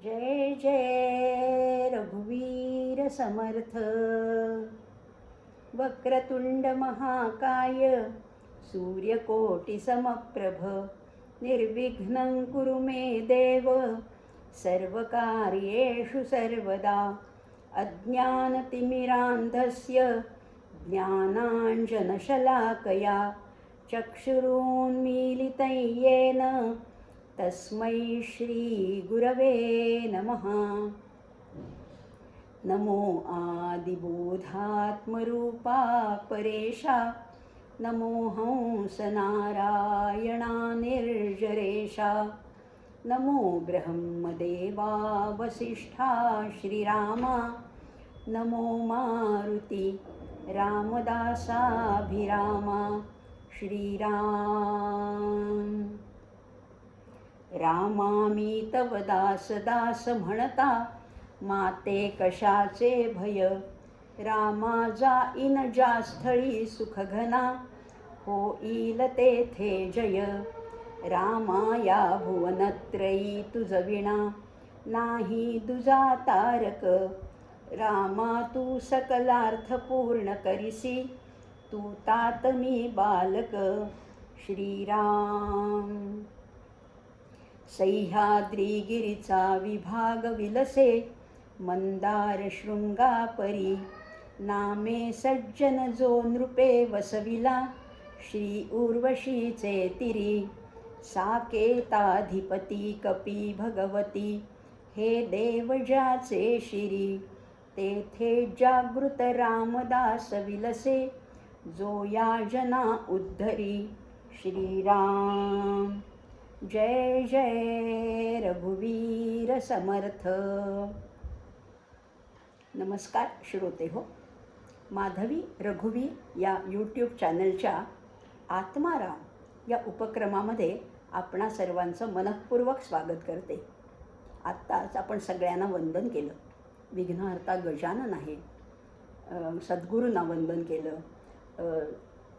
जय जय रघुवीर समर्थ. वक्रतुंड महाकाय सूर्यकोटि समप्रभ. निर्विघ्नं कुरु मे देव सर्वकार्येषु सर्वदा. अज्ञानतिमिरान्धस्य ज्ञानाञ्जनशलाकया चक्षुरुन्मीलितं येन तस्मै श्रीगुरवे नमः. नमो आदिबोधात्मरूपा परेशा. नमो हंसनारायणा निर्जरेशा. नमो ब्रह्मदेवा वसिष्ठा श्रीरामा. नमो मारुती रामदासाभिरामा. श्रीराम. रामामी तव दास दास म्हणता माते कशाचे भय. रामा जाईन ज्या स्थळी सुखघना होईल तेथे जय. रामा या भुवनत्रयी तुझ विणा नाही दुजा तारक. रामा तू सकलार्थ पूर्ण करिसी तू तात मी बालक. श्रीराम. सह्याद्रीगिरीचा विभाग विलसे मंदार शृंगापरी. नामे सज्जन जो नृपे वसविला श्री उर्वशीचे तिरी. साकेताधिपती कपी भगवती हे देव ज्याचे शिरी. तेथे जागृत रामदास विलसे जो या जना उद्धरी. श्रीराम. जय जय रघुवीर समर्थ. नमस्कार श्रोते हो. माधवी रघुवीर या यूट्यूब चॅनलच्या आत्माराम या उपक्रमामध्ये आपणा सर्वांचं मनःपूर्वक स्वागत करते. आत्ताच आपण सगळ्यांना वंदन केलं. विघ्नहर्ता गजानन आहे, सद्गुरूंना वंदन केलं,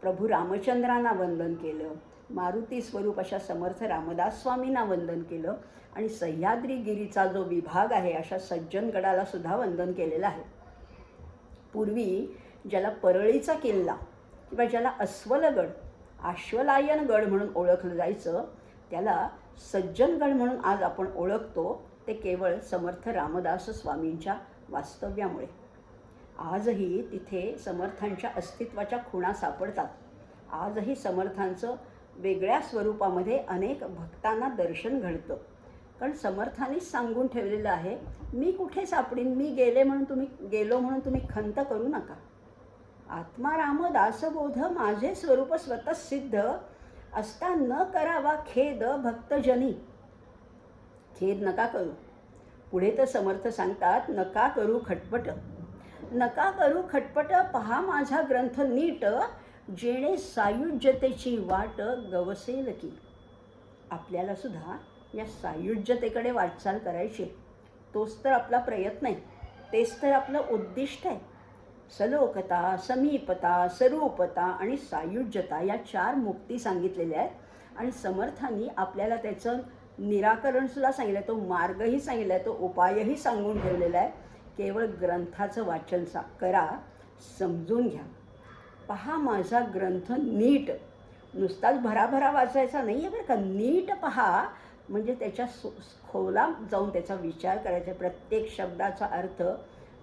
प्रभू रामचंद्रांना वंदन केलं, मारुती स्वरूप अशा समर्थ रामदास स्वामींना वंदन केलं आणि सह्याद्रीगिरीचा जो विभाग आहे अशा सज्जनगडाला सुद्धा वंदन केलेलं आहे. पूर्वी ज्याला परळीचा किल्ला किंवा ज्याला अस्वलगड आश्वलायनगड म्हणून ओळखलं जायचं त्याला सज्जनगड म्हणून आज आपण ओळखतो. ते केवळ समर्थ रामदास स्वामींच्या वास्तव्यामुळे. आजही तिथे समर्थांच्या अस्तित्वाच्या खुणा सापडतात. आजही समर्थांचं वेगळ्या स्वरूपामध्ये अनेक भक्तांना दर्शन घडतं. कारण समर्थांनीच सांगून ठेवलेलं आहे, मी कुठे सापडीन, मी गेलो म्हणून तुम्ही खंत करू नका. आत्माराम दासबोध माझे स्वरूप स्वतः सिद्ध असता न करावा खेद भक्तजनी. खेद नका करू. पुढे तर समर्थ सांगतात, नका करू खटपट. नका करू खटपट पहा माझा ग्रंथ नीट. जेणे सायुज्यतेची वाट गवसेल की. आपल्याला सुद्धा या सायुज्यतेकडे वाटचाल करायची. तोच तर आपला प्रयत्न आहे, तेच तर आपलं उद्दिष्ट आहे. सलोकता, समीपता, स्वरूपता आणि सायुज्यता या 4 मुक्ती सांगितलेल्या आहेत. आणि समर्थांनी आपल्याला त्याचं निराकरणसुद्धा सांगितलं आहे, तो मार्गही सांगितला आहे, तो उपायही सांगून ठेवलेला आहे. केवळ ग्रंथाचं वाचन करा, समजून घ्या. पहा माझा ग्रंथ नीट. नुसताच भराभरा वाचायचा नाही आहे बरं का, नीट पहा. म्हणजे त्याच्या खोलात जाऊन त्याचा विचार करायचा. प्रत्येक शब्दाचा अर्थ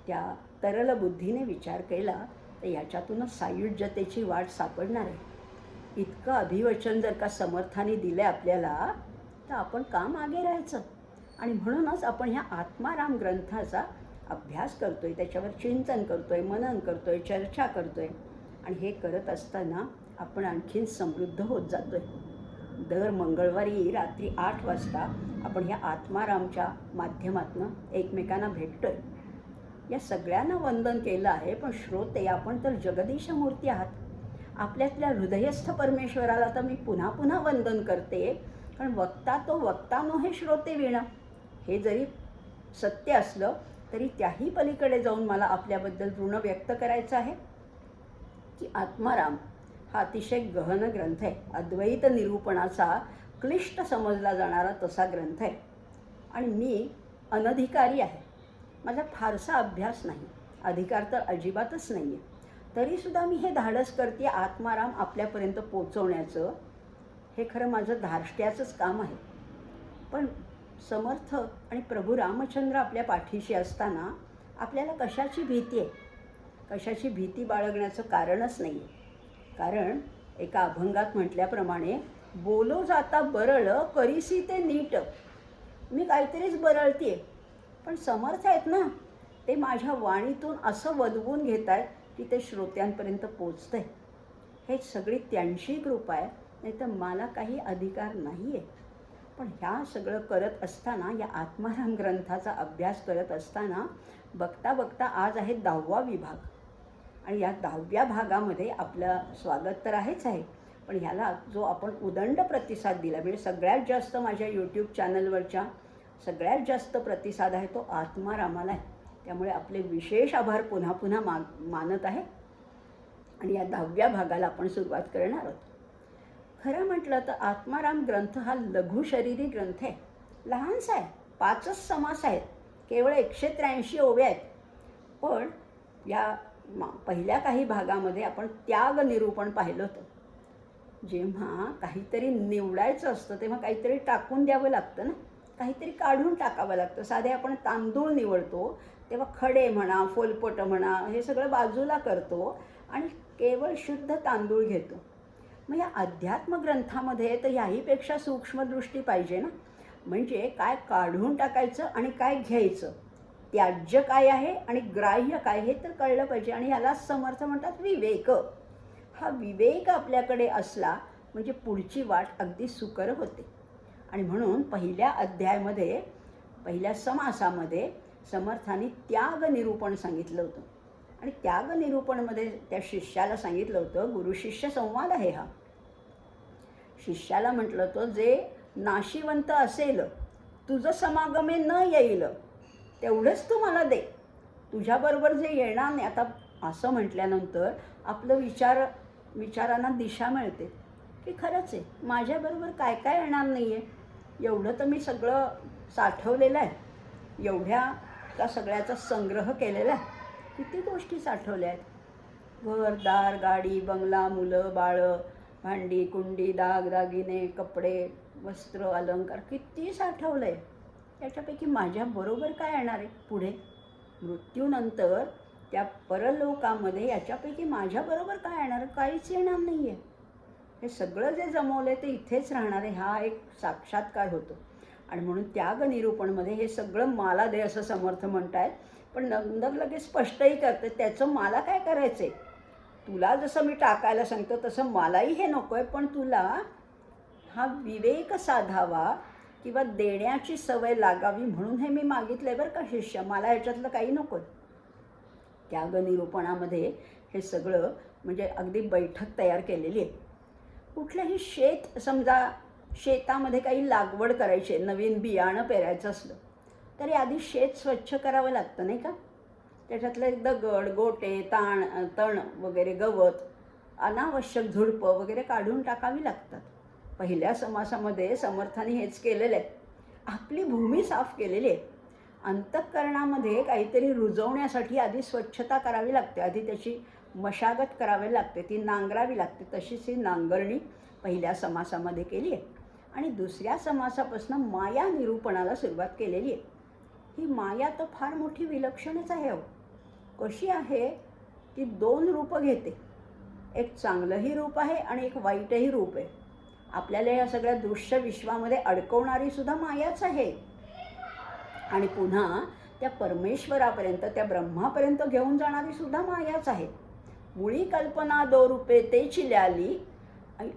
त्या तरल बुद्धीने विचार केला तर याच्यातूनच सायुज्यतेची वाट सापडणार आहे. इतकं अभिवचन जर का समर्थाने दिलं आपल्याला तर आपण का मागे राहायचं. आणि म्हणूनच आपण ह्या आत्माराम ग्रंथाचा अभ्यास करतोय, त्याच्यावर चिंतन करतोय, मनन करतोय, चर्चा करतोय. आणि हे करत असताना आपण आणखीन समृद्ध होत जातोय. दर मंगळवारी रात्री 8 वाजता आपण ह्या आत्मारामच्या माध्यमातून एकमेकांना भेटतोय. या सगळ्यांना वंदन केलं आहे, पण श्रोते आपण तर जगदीश मूर्ती आहात. आपल्यातल्या हृदयस्थ परमेश्वराला तर मी पुन्हा पुन्हा वंदन करते. कारण वक्ता तो वक्तानो हे श्रोते विणं. हे जरी सत्य असलं तरी त्याही पलीकडे जाऊन मला आपल्याबद्दल ऋण व्यक्त करायचं आहे की आत्माराम हा अतिशय गहन ग्रंथ आहे. अद्वैत निरूपणाचा क्लिष्ट समजला जाणारा तसा ग्रंथ आहे. आणि मी अनधिकारी आहे. माझा फारसा अभ्यास नाही, अधिकार तर अजिबातच नाही आहे. तरीसुद्धा मी हे धाडस करते आत्माराम आपल्यापर्यंत पोचवण्याचं. हे खरं माझं धार्ष्ट्याचंच काम आहे. पण समर्थ आणि प्रभू रामचंद्र आपल्या पाठीशी असताना आपल्याला कशाची भीती आहे? कशाची भीती बाळगण्याचं कारणच नाही आहे. कारण एका अभंगात म्हटल्याप्रमाणे, बोलो जाता बरळ करीसी ते नीट. मी काहीतरीच बरळते, पण समर्थ आहेत ना, ते माझ्या वाणीतून असं वदवून घेत आहेत की ते श्रोत्यांपर्यंत पोचतं आहे. हे सगळी त्यांची कृपा आहे, नाही तर मला काही अधिकार नाही आहे. पण ह्या सगळं करत असताना, या आत्माराम ग्रंथाचा अभ्यास करत असताना बघता बघता आज आहे 10वा विभाग. आणि या 10व्या भागामध्ये आपलं स्वागत तर आहेच आहे, पण ह्याला जो आपण उदंड प्रतिसाद दिला, म्हणजे सगळ्यात जास्त माझ्या यूट्यूब चॅनलवरच्या सगळ्यात जास्त प्रतिसाद आहे तो आत्मारामाला आहे. त्यामुळे आपले विशेष आभार पुन्हा पुन्हा मानत आहे. आणि या 10व्या भागाला आपण सुरुवात करणार आहोत. खरं म्हटलं तर आत्माराम ग्रंथ हा लघुशरीरी ग्रंथ आहे. लहानसा आहे, 5च समास आहेत, केवळ 183 ओव्या आहेत. पण या पहिल्या काही भागामध्ये आपण त्याग निरूपण पाहिलं होतं. जेव्हा काहीतरी निवडायचं असतं तेव्हा काहीतरी टाकून द्यावं लागतं ना, काहीतरी काढून टाकावं लागतं. साधे आपण तांदूळ निवडतो तेव्हा खडे म्हणा, फोलपट म्हणा, हे सगळं बाजूला करतो आणि केवळ शुद्ध तांदूळ घेतो. मग या अध्यात्म ग्रंथामध्ये तर ह्याहीपेक्षा सूक्ष्मदृष्टी पाहिजे ना. म्हणजे काय काढून टाकायचं आणि काय घ्यायचं, त्याज्य काय आहे आणि ग्राह्य काय, हे तर कळलं पाहिजे. आणि ह्यालाच समर्थ म्हणतात विवेक. हा विवेक आपल्याकडे असला म्हणजे पुढची वाट अगदी सुकर होते. आणि म्हणून पहिल्या अध्यायामध्ये, पहिल्या समासामध्ये समर्थांनी त्याग निरूपण सांगितलं होतं. आणि त्याग निरूपणमध्ये त्या शिष्याला सांगितलं होतं, गुरुशिष्य संवाद आहे हा. शिष्याला म्हटलं होतं, जे नाशिवंत असेल, तुझं समागमे न येईल, तेवढंच तू मला दे. तुझ्याबरोबर जे येणार नाही. आता असं म्हटल्यानंतर आपलं विचारांना दिशा मिळते की खरंच आहे, माझ्याबरोबर काय काय येणार नाही आहे. एवढं तर मी सगळं साठवलेलं आहे, एवढ्या त्या सगळ्याचा संग्रह केलेला आहे. किती गोष्टी साठवल्या आहेत, घर दार गाडी बंगला, मुलं बाळं, भांडी कुंडी, दागदागिने, कपडे, वस्त्र, अलंकार, किती साठवलं आहे. त्याच्यापैकी माझ्याबरोबर काय येणार आहे पुढे मृत्यूनंतर त्या परलोकामध्ये, याच्यापैकी माझ्याबरोबर काय येणार, काहीच येणार नाही आहे. हे सगळं जे जमवलं आहे ते इथेच राहणार आहे, हा एक साक्षात्कार होतो. आणि म्हणून त्याग निरूपणमध्ये हे सगळं मला दे असं समर्थ म्हणत आहेत. पण नंतर लगेच स्पष्टही करते, त्याचं मला काय करायचं आहे. तुला जसं मी टाकायला सांगतो तसं मलाही हे नको आहे, पण तुला हा विवेक साधावा किंवा देण्याची सवय लागावी म्हणून हे मी मागितलं आहे बरं का शिष्य, मला ह्याच्यातलं काही नको आहे. त्याग निरूपणामध्ये हे सगळं म्हणजे अगदी बैठक तयार केलेली आहे. कुठलंही शेत, समजा शेतामध्ये काही लागवड करायची आहे, नवीन बियाणं पेरायचं असलं तरी आधी शेत स्वच्छ करावं लागतं नाही का. त्याच्यातलं दगड गोटे तण वगैरे, गवत, अनावश्यक झुडपं वगैरे काढून टाकावी लागतात. पहिल्या समासामध्ये समर्थांनी हेच केलेलं आहे. आपली भूमी साफ केलेली आहे. अंतःकरणामध्ये काहीतरी रुजवण्यासाठी आधी स्वच्छता करावी लागते, आधी त्याची मशागत करावी लागते, ती नांगरावी लागते. तशीच ही नांगरणी पहिल्या समासामध्ये केली आहे. आणि दुसऱ्या समासापासून माया निरूपणाला सुरुवात केलेली आहे. ही माया तर फार मोठी विलक्षणच आहे. कशी आहे ती 2 रूपं घेते. एक चांगलंही रूप आहे आणि एक वाईटही रूप आहे. आपल्याला या सगळ्या दृश्य विश्वामध्ये अडकवणारी सुद्धा मायाच आहे. आणि पुन्हा त्या परमेश्वरापर्यंत, त्या ब्रह्मापर्यंत घेऊन जाणारी सुद्धा मायाच आहे. मुळी कल्पना 2 रूपे तेची ल्याली,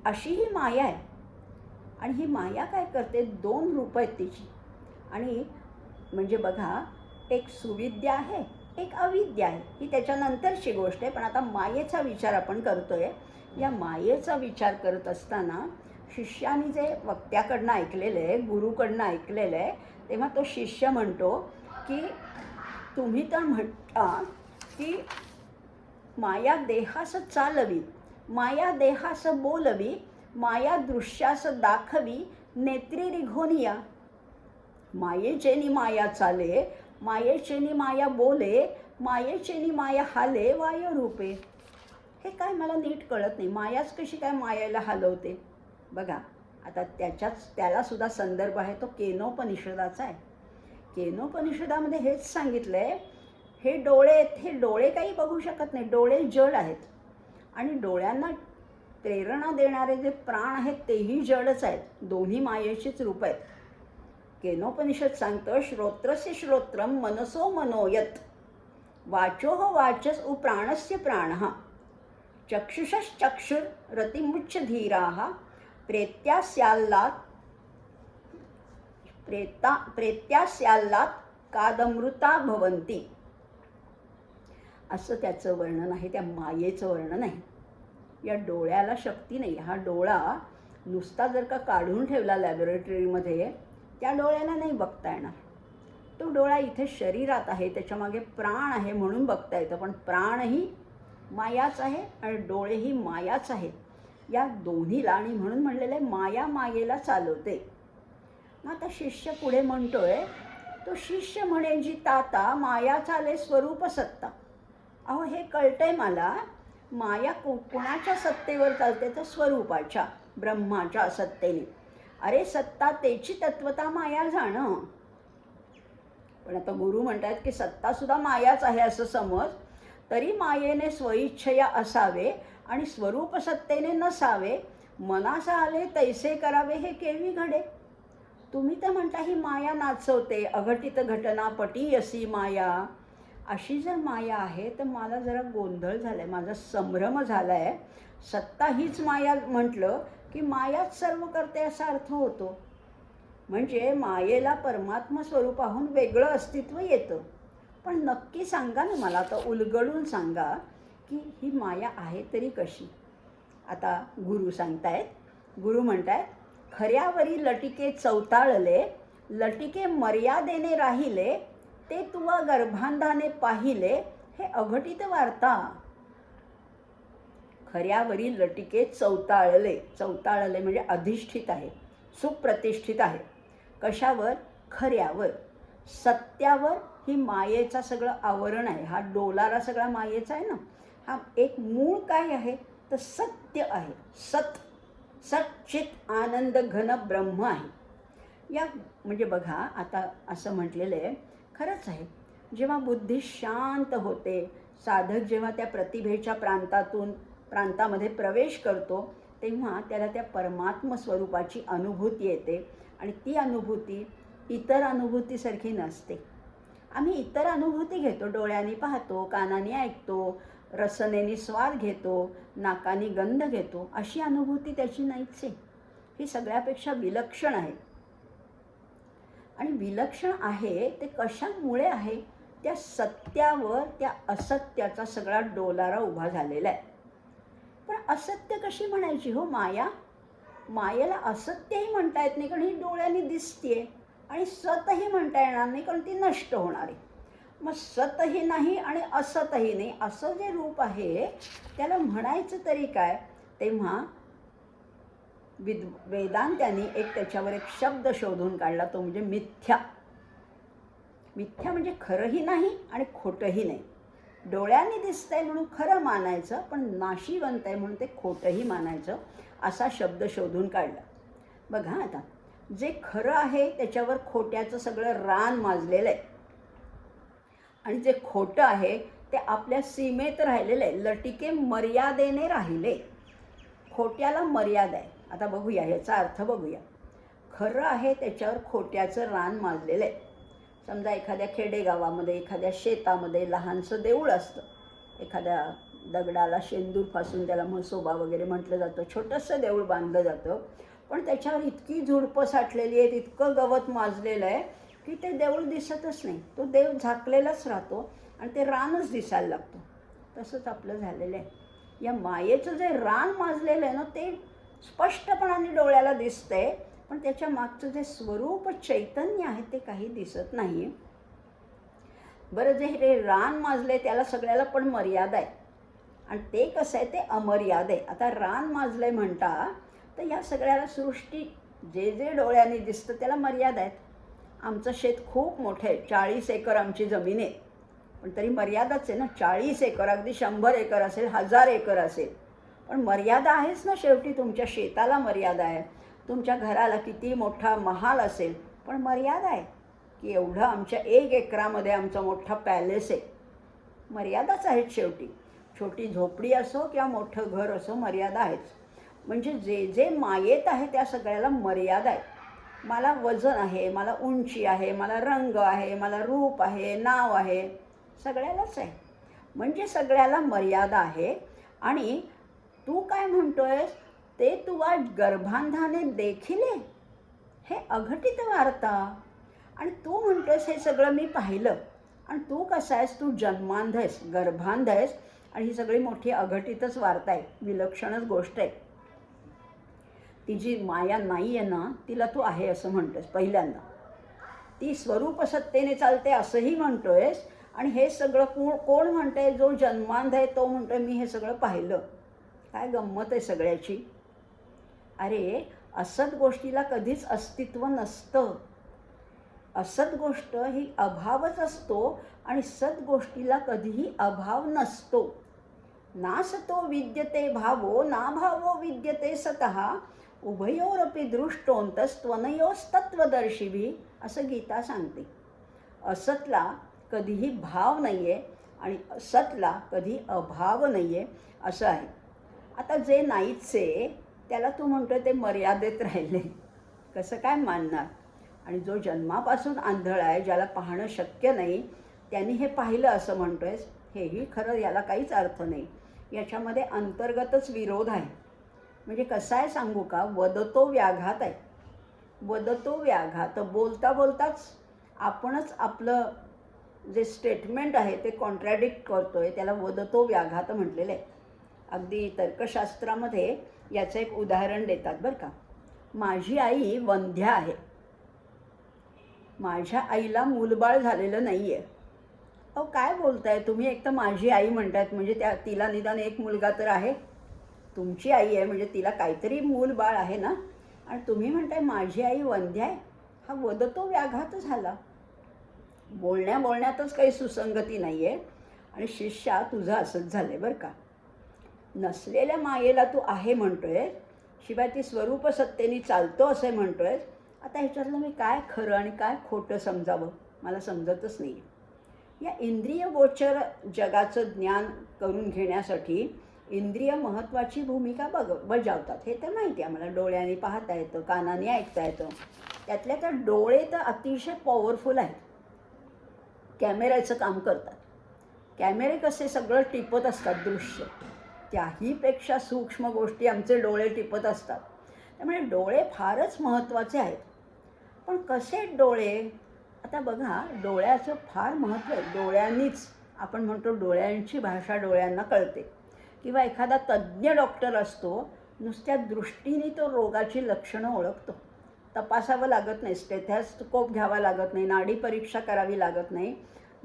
अशी ही माया आहे. आणि ही माया काय करते, 2 रूपं आहेत तिची. आणि म्हणजे बघा, एक सुविद्या आहे, एक अविद्या आहे. ही त्याच्यानंतरची गोष्ट आहे, पण आता मायेचा विचार आपण करतोय. या मायेचा विचार करत असताना शिष्याने जे वक्त्याकडनं ऐकलेलं आहे, गुरुकडनं ऐकलेलं आहे, तेव्हा तो शिष्य म्हणतो की तुम्ही तर म्हणता की माया देहास चालवी, माया देहास बोलवी, माया दृश्यास दाखवी, नेत्री रिघोनिया. मायेचेनी माया चाले, मायेचेनी माया बोले, मायेचेनी माया हाले वाय रूपे. हे काय मला नीट कळत नाही. मायाच कशी काय मायेला हलवते? बघा, आता त्यालासुद्धा संदर्भ आहे तो केनोपनिषदाचा आहे. केनोपनिषदामध्ये हेच सांगितलं आहे, हे डोळे काही बघू शकत नाही, डोळे जड आहेत. आणि डोळ्यांना प्रेरणा देणारे जे प्राण आहेत तेही जडच आहेत. दोन्ही मायेचीच रूप आहेत. केनोपनिषद सांगतं, श्रोत्रस्य श्रोत्रम मनसो मनोयत, वाचोह वाचस उ प्राणस्य प्राणः, चक्षुषश्चक्षुर रतिमुच्च धीराः, प्रेत्यास्याल्लात कादमृता भवन्ति. असं त्याचं वर्णन आहे, त्या मायेचं वर्णन आहे. या डोळ्याला शक्ती नाही. हा डोळा नुसता जर का काढून ठेवला लॅबोरेटरीमध्ये, त्या डोळ्याला नाही बघता येणार. तो डोळा इथे शरीरात आहे, त्याच्यामागे प्राण आहे म्हणून बघता येतं. पण प्राणही मायाच आहे आणि डोळेही मायाच आहेत. या दोन्हीला, आणि म्हणून म्हणलेलं आहे माया मायेला चालवते. मग आता शिष्य पुढे म्हणतोय, तो शिष्य म्हणे जी ताता माया चाले स्वरूप सत्ता. अहो, हे कळतंय मला, माया कोणाच्या सत्तेवर चालते? तर स्वरूपाच्या, ब्रह्माच्या सत्तेने. अरे सत्ता तेची तत्वता माया जाणं. पण आता गुरु म्हणतात की सत्तासुद्धा मायाच आहे असं समज, तरी मायेने स्वइच्छया असावे आणि स्वरूप सत्तेने नसावे. मनासा आले तैसे करावे हे केवी घडे. तुम्ही तर म्हणता ही माया नाचवते, अघटित घटना पटी असी माया. अशी जर माया आहे तर मला जरा गोंधळ झाला आहे, माझा संभ्रम झाला आहे. सत्ता हीच माया म्हटलं की मायाच सर्व करते असा अर्थ होतो. म्हणजे मायेला परमात्मा स्वरूपाहून वेगळं अस्तित्व येतं. पण नक्की सांगा ना मला, आता उलगडून सांगा की ही माया आहे तरी कशी. आता गुरु सांगतायत, गुरु म्हणतायत, खऱ्यावरी लटिके चौताळले, लटिके मर्यादेने राहिले, ते तुवा गर्भांधाने पाहिले, हे अघटित वार्ता. खऱ्यावरील लटिके चौताळले, चौताळले म्हणजे अधिष्ठित आहे, सुप्रतिष्ठित आहे. कशावर? खऱ्यावर, सत्यावर. ही मायेचा सगळं आवरण आहे. हा डोलारा सगळा मायेचा आहे ना. हा एक मूळ काय आहे तर सत्य आहे. सच्चित आनंद घन ब्रह्म आहे. या म्हणजे बघा, आता असं म्हटलेलं आहे, खरंच आहे. जेव्हा बुद्धी शांत होते, साधक जेव्हा त्या प्रतिभेच्या प्रांतामध्ये प्रवेश करतो, तेव्हा त्याला त्या परमात्म स्वरूपाची अनुभूती येते. आणि ती अनुभूती इतर अनुभूतीसारखी नसते. आम्ही इतर अनुभूती घेतो, डोळ्यांनी पाहतो, कानाने ऐकतो, रसनेने स्वाद घेतो, नाकाने गंध घेतो. अशी अनुभूती त्याची नाहीच आहे. ही सगळ्यापेक्षा विलक्षण आहे. आणि विलक्षण आहे ते कशामुळे आहे? त्या सत्यावर त्या असत्याचा सगळा डोलारा उभा झालेला आहे. पण असत्य कशी म्हणायची हो माया? मायेला असत्यही म्हणता येत नाही कारण ही डोळ्यांनी दिसतीये, आणि सतही म्हणता येणार नाही कारण ती नष्ट होणार आहे. मग सतही नाही आणि असतही नाही असं जे रूप आहे त्याला म्हणायचं तरी काय? तेव्हा वेदांत्यांनी त्याच्यावर एक शब्द शोधून काढला, तो म्हणजे मिथ्या. मिथ्या म्हणजे खरंही नाही आणि खोटंही नाही. डोळ्यांनी दिसतंय म्हणून खरं मानायचं, पण नाशिवंत आहे म्हणून ते खोटंही मानायचं, असा शब्द शोधून काढला. बघा, आता जे खरं आहे त्याच्यावर खोट्याचं सगळं रान माजलेलं आहे, आणि जे खोटं आहे ते आपल्या सीमेत राहिलेलं आहे, लटिके मर्यादेने राहिले. खोट्याला मर्यादा आहे. आता बघूया ह्याचा अर्थ बघूया. खरं आहे त्याच्यावर खोट्याचं रान माजलेलं आहे. समजा एखाद्या खेडेगावामध्ये, एखाद्या शेतामध्ये लहानसं देऊळ असतं. एखाद्या दगडाला शेंदूर फासून त्याला म्हसोबा वगैरे म्हटलं जातं. छोटंसं देऊळ बांधलं जातं, पण त्याच्यावर इतकी झुडपं साठलेली आहेत, इतकं गवत माजलेलं आहे की ते देऊळ दिसतच नाही. तो देव झाकलेलाच राहतो आणि ते रानच दिसायला लागतं. तसंच आपलं झालेलं आहे. या मायेचं जे रान माजलेलं आहे ना, ते स्पष्टपणाने डोळ्याला दिसतंय, पण त्याच्या मागचं जे स्वरूप चैतन्य आहे ते काही दिसत नाही. बरं, जे हे रान माजले त्याला सगळ्याला पण मर्यादा आहे, आणि ते कसं आहे ते अमर्याद आहे. आता रान माजलंय म्हणता तर या सगळ्याला सृष्टी जे जे डोळ्यांनी दिसतं त्याला मर्यादा आहेत. आमचं शेत खूप मोठं आहे, 40 एकर आमची जमीन आहे. पण तरी मर्यादाच आहे ना. 40 एकर, अगदी 100 एकर असेल, 1000 एकर असेल, पण मर्यादा आहेच ना. शेवटी तुमच्या शेताला मर्यादा आहे, तुमच्या घराला किती मोठा महाल असेल, पण मर्यादा आहे की एवढं आमच्या 1 एकरामध्ये आमचा मोठा पॅलेस आहे. मर्यादाच आहेत शेवटी. छोटी झोपडी असो किंवा मोठं घर असो, मर्यादा आहेच. म्हणजे जे जे मायेत आहे त्या सगळ्याला मर्यादा आहे. मला वजन आहे, मला उंची आहे, मला रंग आहे, मला रूप आहे, नाव आहे, सगळ्यालाच आहे. म्हणजे सगळ्याला मर्यादा आहे. आणि तू काय म्हणतोयस ते तुला गर्भांधाने देखील आहे, हे अघटित वार्ता. आणि तू म्हणतोयस हे सगळं मी पाहिलं. आणि तू कसा आहेस, तू जन्मांध आहेस, गर्भांध आहेस, आणि ही सगळी मोठी अघटितच वार्ता आहे, विलक्षणच गोष्ट आहे. ती जी माया नाही आहे ना, तिला तू आहे असं म्हणतोयस पहिल्यांदा. ती स्वरूप सत्तेने चालते असंही म्हणतोयस. आणि हे सगळं कोण म्हणतंय, जो जन्मांध आहे तो म्हणतोय मी हे सगळं पाहिलं. काय गंमत आहे सगळ्याची. अरे, असत गोष्टीला कधीच अस्तित्व नसतं. असत गोष्ट ही अभावच असतो आणि सत गोष्टीला कधीही अभाव नसतो. ना सतो विद्यते भावो ना भावो विद्यते सतः उभयोरपि दृष्टोंतस्त्वनयोस्तत्वदर्शिभिः, असं गीता सांगते. असतला कधीही भाव नाही आहे आणि असतला कधी अभाव नाही आहे, असं आहे. आता जे नाहीचे त्याला तू म्हणतो ते मर्यादेत राहिले, कसं काय मानणार. आणि जो जन्मापासून आंधळा आहे, ज्याला पाहणं शक्य नाही, त्यांनी हे पाहिलं असं म्हणतोयस, हेही खरं, याला काहीच अर्थ नाही. याच्यामध्ये अंतर्गतच विरोध आहे. म्हणजे कसं आहे सांगू का, वदतो व्याघात आहे. वदतो व्याघात, बोलता बोलताच आपणच आपलं जे स्टेटमेंट आहे ते कॉन्ट्रॅडिक्ट करतोय, त्याला वदतो व्याघात म्हटलेलं आहे. अगदी तर्कशास्त्रामध्ये याचं एक उदाहरण देतात बरं का. माझी आई वंध्या आहे, माझ्या आईला मूलबाळ झालेलं नाही आहे. अहो काय बोलताय तुम्ही, एक तर माझी आई म्हणतायत, म्हणजे तिला निदान एक मुलगा तर आहे. तुमची आई आहे म्हणजे तिला काहीतरी मूलबाळ आहे ना. आणि तुम्ही म्हणताय माझी आई वंध्या आहे. हा वदतो व्याघात झाला. बोलण्यातच काही सुसंगती नाही आहे. आणि शिष्या तुझं असंच झालं आहे बरं का. नसलेल्या मायेला तू आहे म्हणतोय, शिवाय ती स्वरूप सत्तेने चालतो असं म्हणतोय. आता ह्याच्यातलं मी काय खरं आणि काय खोटं समजावं, मला समजतच नाही. या इंद्रिय गोचर जगाचं ज्ञान करून घेण्यासाठी इंद्रिय महत्त्वाची भूमिका बजावतात, हे तर माहिती आहे आम्हाला. डोळ्यांनी पाहता येतं, कानाने ऐकता येतं. त्यातल्या त्या डोळे तर अतिशय पॉवरफुल आहेत, कॅमेऱ्याचं काम करतात. कॅमेरे कसे सगळं टिपत असतात दृश्य, त्याहीपेक्षा सूक्ष्म गोष्टी आमचे डोळे टिपत असतात. त्यामुळे डोळे फारच महत्त्वाचे आहेत. पण कसे डोळे, आता बघा, डोळ्याचं फार महत्त्व आहे. डोळ्यांनीच आपण म्हणतो, डोळ्यांची भाषा डोळ्यांना कळते. किंवा एखादा तज्ज्ञ डॉक्टर असतो, नुसत्या दृष्टीने तो रोगाची लक्षणं ओळखतो. तपासावं लागत नाही, स्टेथोस्कोप घ्यावा लागत नाही, नाडी परीक्षा करावी लागत नाही.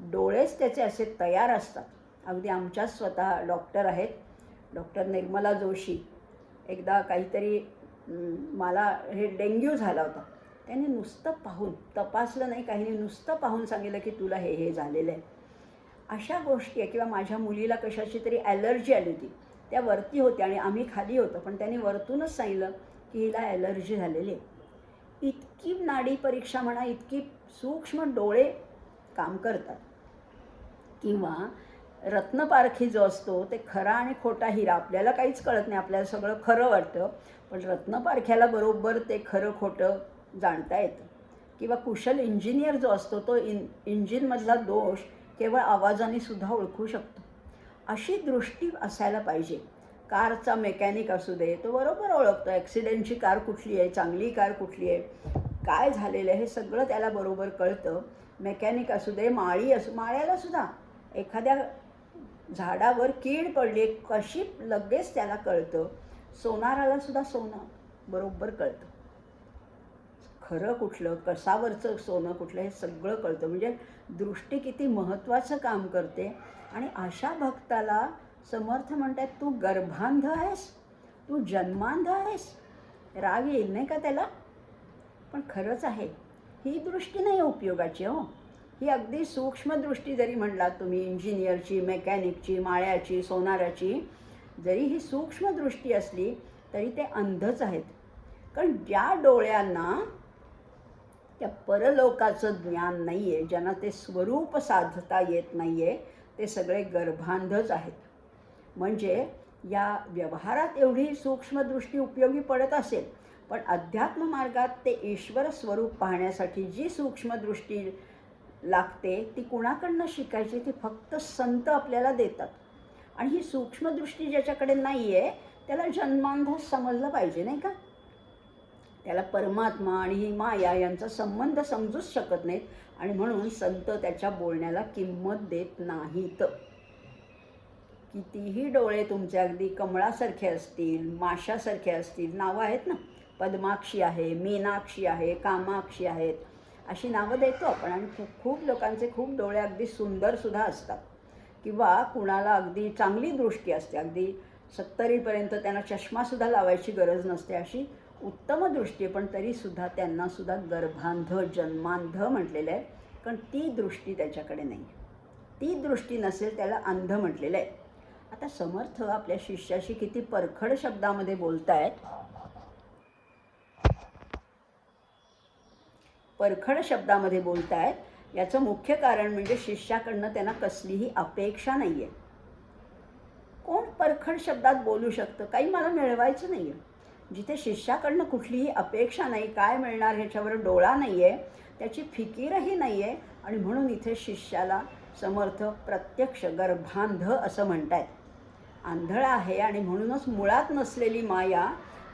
डोळेच त्याचे असे तयार असतात. अगदी आमच्याच स्वतः डॉक्टर आहेत, डॉक्टर निर्मला जोशी. एकदा काहीतरी मला हे डेंग्यू झाला होता, त्याने नुसतं पाहून, तपासलं नाही काही नाही, नुसतं पाहून सांगितलं की तुला हे झालेलं आहे. अशा गोष्टी आहे. किंवा माझ्या मुलीला कशाची तरी ॲलर्जी आली होती, त्या वरती होत्या आणि आम्ही खाली होतो, पण त्यांनी वरतूनच सांगितलं की हिला ॲलर्जी झालेली आहे. इतकी नाडी परीक्षा म्हणा, इतकी सूक्ष्म डोळे काम करतात. किंवा रत्नपारखी जो असतो, ते खरा आणि खोटा हिरा, आपल्याला काहीच कळत नाही, आपल्याला सगळं खरं वाटतं, पण रत्नपारख्याला बरोबर ते खरं खोटं जाणता येतं. किंवा कुशल इंजिनियर जो असतो, तो इंजिनमधला दोष केवळ आवाजाने सुद्धा ओळखू शकतो. अशी दृष्टी असायला पाहिजे. कारचा मेकॅनिक असू दे, तो बरोबर ओळखतो ॲक्सिडेंटची कार कुठली आहे, चांगली कार कुठली आहे, काय झालेलं आहे, हे सगळं त्याला बरोबर कळतं. मेकॅनिक असू दे, माळी असू, माळ्याला सुद्धा एखाद्या झाडावर कीड पडली कशी लगेच त्याला कळतं. सोनाराला सुद्धा सोनं बरोबर कळतं, खरं कुठलं, कसावरचं सोनं कुठलं, हे सगळं कळतं. म्हणजे दृष्टी किती महत्त्वाचं काम करते. आणि अशा भक्ताला समर्थ म्हणतात, तू गर्भांध आहेस, तू जन्मांध आहेस. राग येईल नाही का त्याला, पण खरंच आहे. ही दृष्टी नाही उपयोगाची हो. ही अगदी सूक्ष्म दृष्टी जरी म्हणलात तुम्ही, इंजिनियरची, मेकॅनिकची, माळ्याची, सोनाराची, जरी ही सूक्ष्म दृष्टी असली तरी ते अंधच आहेत. कारण ज्या डोळ्यांना त्या परलोकाचं ज्ञान नाही आहे, ज्यांना ते स्वरूप साधता येत नाही आहे, ते सगळे गर्भांधच आहेत. म्हणजे या व्यवहारात एवढी सूक्ष्मदृष्टी उपयोगी पडत असेल, पण अध्यात्म मार्गात ते ईश्वर स्वरूप पाहण्यासाठी जी सूक्ष्मदृष्टी लागते ती कुणाकडनं शिकायची? ती फक्त संत आपल्याला देतात. आणि ही सूक्ष्मदृष्टी ज्याच्याकडे नाही आहे त्याला जन्मांध समजलं पाहिजे, नाही का? त्याला परमात्मा आणि ही माया यांचा संबंध समजूच शकत नाहीत, आणि म्हणून संत त्याच्या बोलण्याला किंमत देत नाहीत. कितीही डोळे तुमचे अगदी कमळासारखे असतील, माशासारखे असतील, नावं आहेत ना, पद्माक्षी आहे, मीनाक्षी आहे, कामाक्षी आहेत, अशी नावं देतो आपण. आणि खूप लोकांचे खूप डोळे अगदी सुंदरसुद्धा असतात, किंवा कुणाला अगदी चांगली दृष्टी असते, अगदी 70पर्यंत त्यांना चष्मासुद्धा लावायची गरज नसते, अशी उत्तम दृष्टी आहे. पण तरीसुद्धा त्यांनासुद्धा गर्भांध, जन्मांध म्हटलेलं आहे, कारण ती दृष्टी त्याच्याकडे नाही. ती दृष्टी नसेल त्याला अंध म्हटलेलं आहे. आता समर्थ आपल्या शिष्याशी किती परखड शब्दामध्ये बोलतायत. परखड शब्दामध्ये बोलतायत याचं मुख्य कारण म्हणजे शिष्याकडनं त्यांना कसलीही अपेक्षा नाही आहे. कोण परखड शब्दात बोलू शकतं? काही मला मिळवायचं नाही आहे. जिथे शिष्याकडनं कुठलीही अपेक्षा नाही, काय मिळणार ह्याच्यावर डोळा नाही आहे, त्याची फिकीरही नाही आहे, आणि म्हणून इथे शिष्याला समर्थ प्रत्यक्ष गर्भांध असं म्हणतायत. आंधळा आहे आणि म्हणूनच मुळात नसलेली माया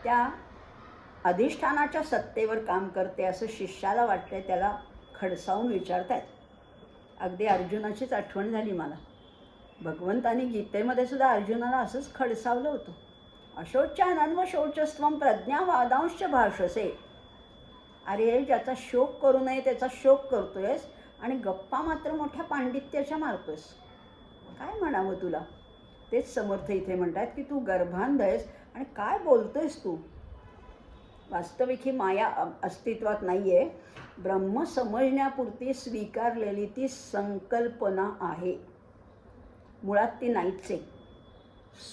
त्या अधिष्ठानाच्या सत्तेवर काम करते असं शिष्याला वाटतंय. त्याला खडसावून विचारतायत. अगदी अर्जुनाचीच आठवण झाली मला. भगवंतानी गीतेमध्ये सुद्धा अर्जुनाला असंच खडसावलं होतं. अशोच्यानन्व शोचस्त्वं प्रज्ञावादांश्च भाषसे. अरे, ज्याचा शोक करू नये त्याचा शोक करतोयस आणि गप्पा मात्र मोठ्या पांडित्याच्या मारतोयस. काय म्हणावं तुला? तेच समर्थ इथे म्हणतात की तू गर्भांध आहेस आणि काय बोलतोयस तू? वास्तविक ही माया अस्तित्वात नाही आहे. ब्रह्म समजण्यापुरती स्वीकारलेली ती संकल्पना आहे. मुळात ती नाहीच आहे,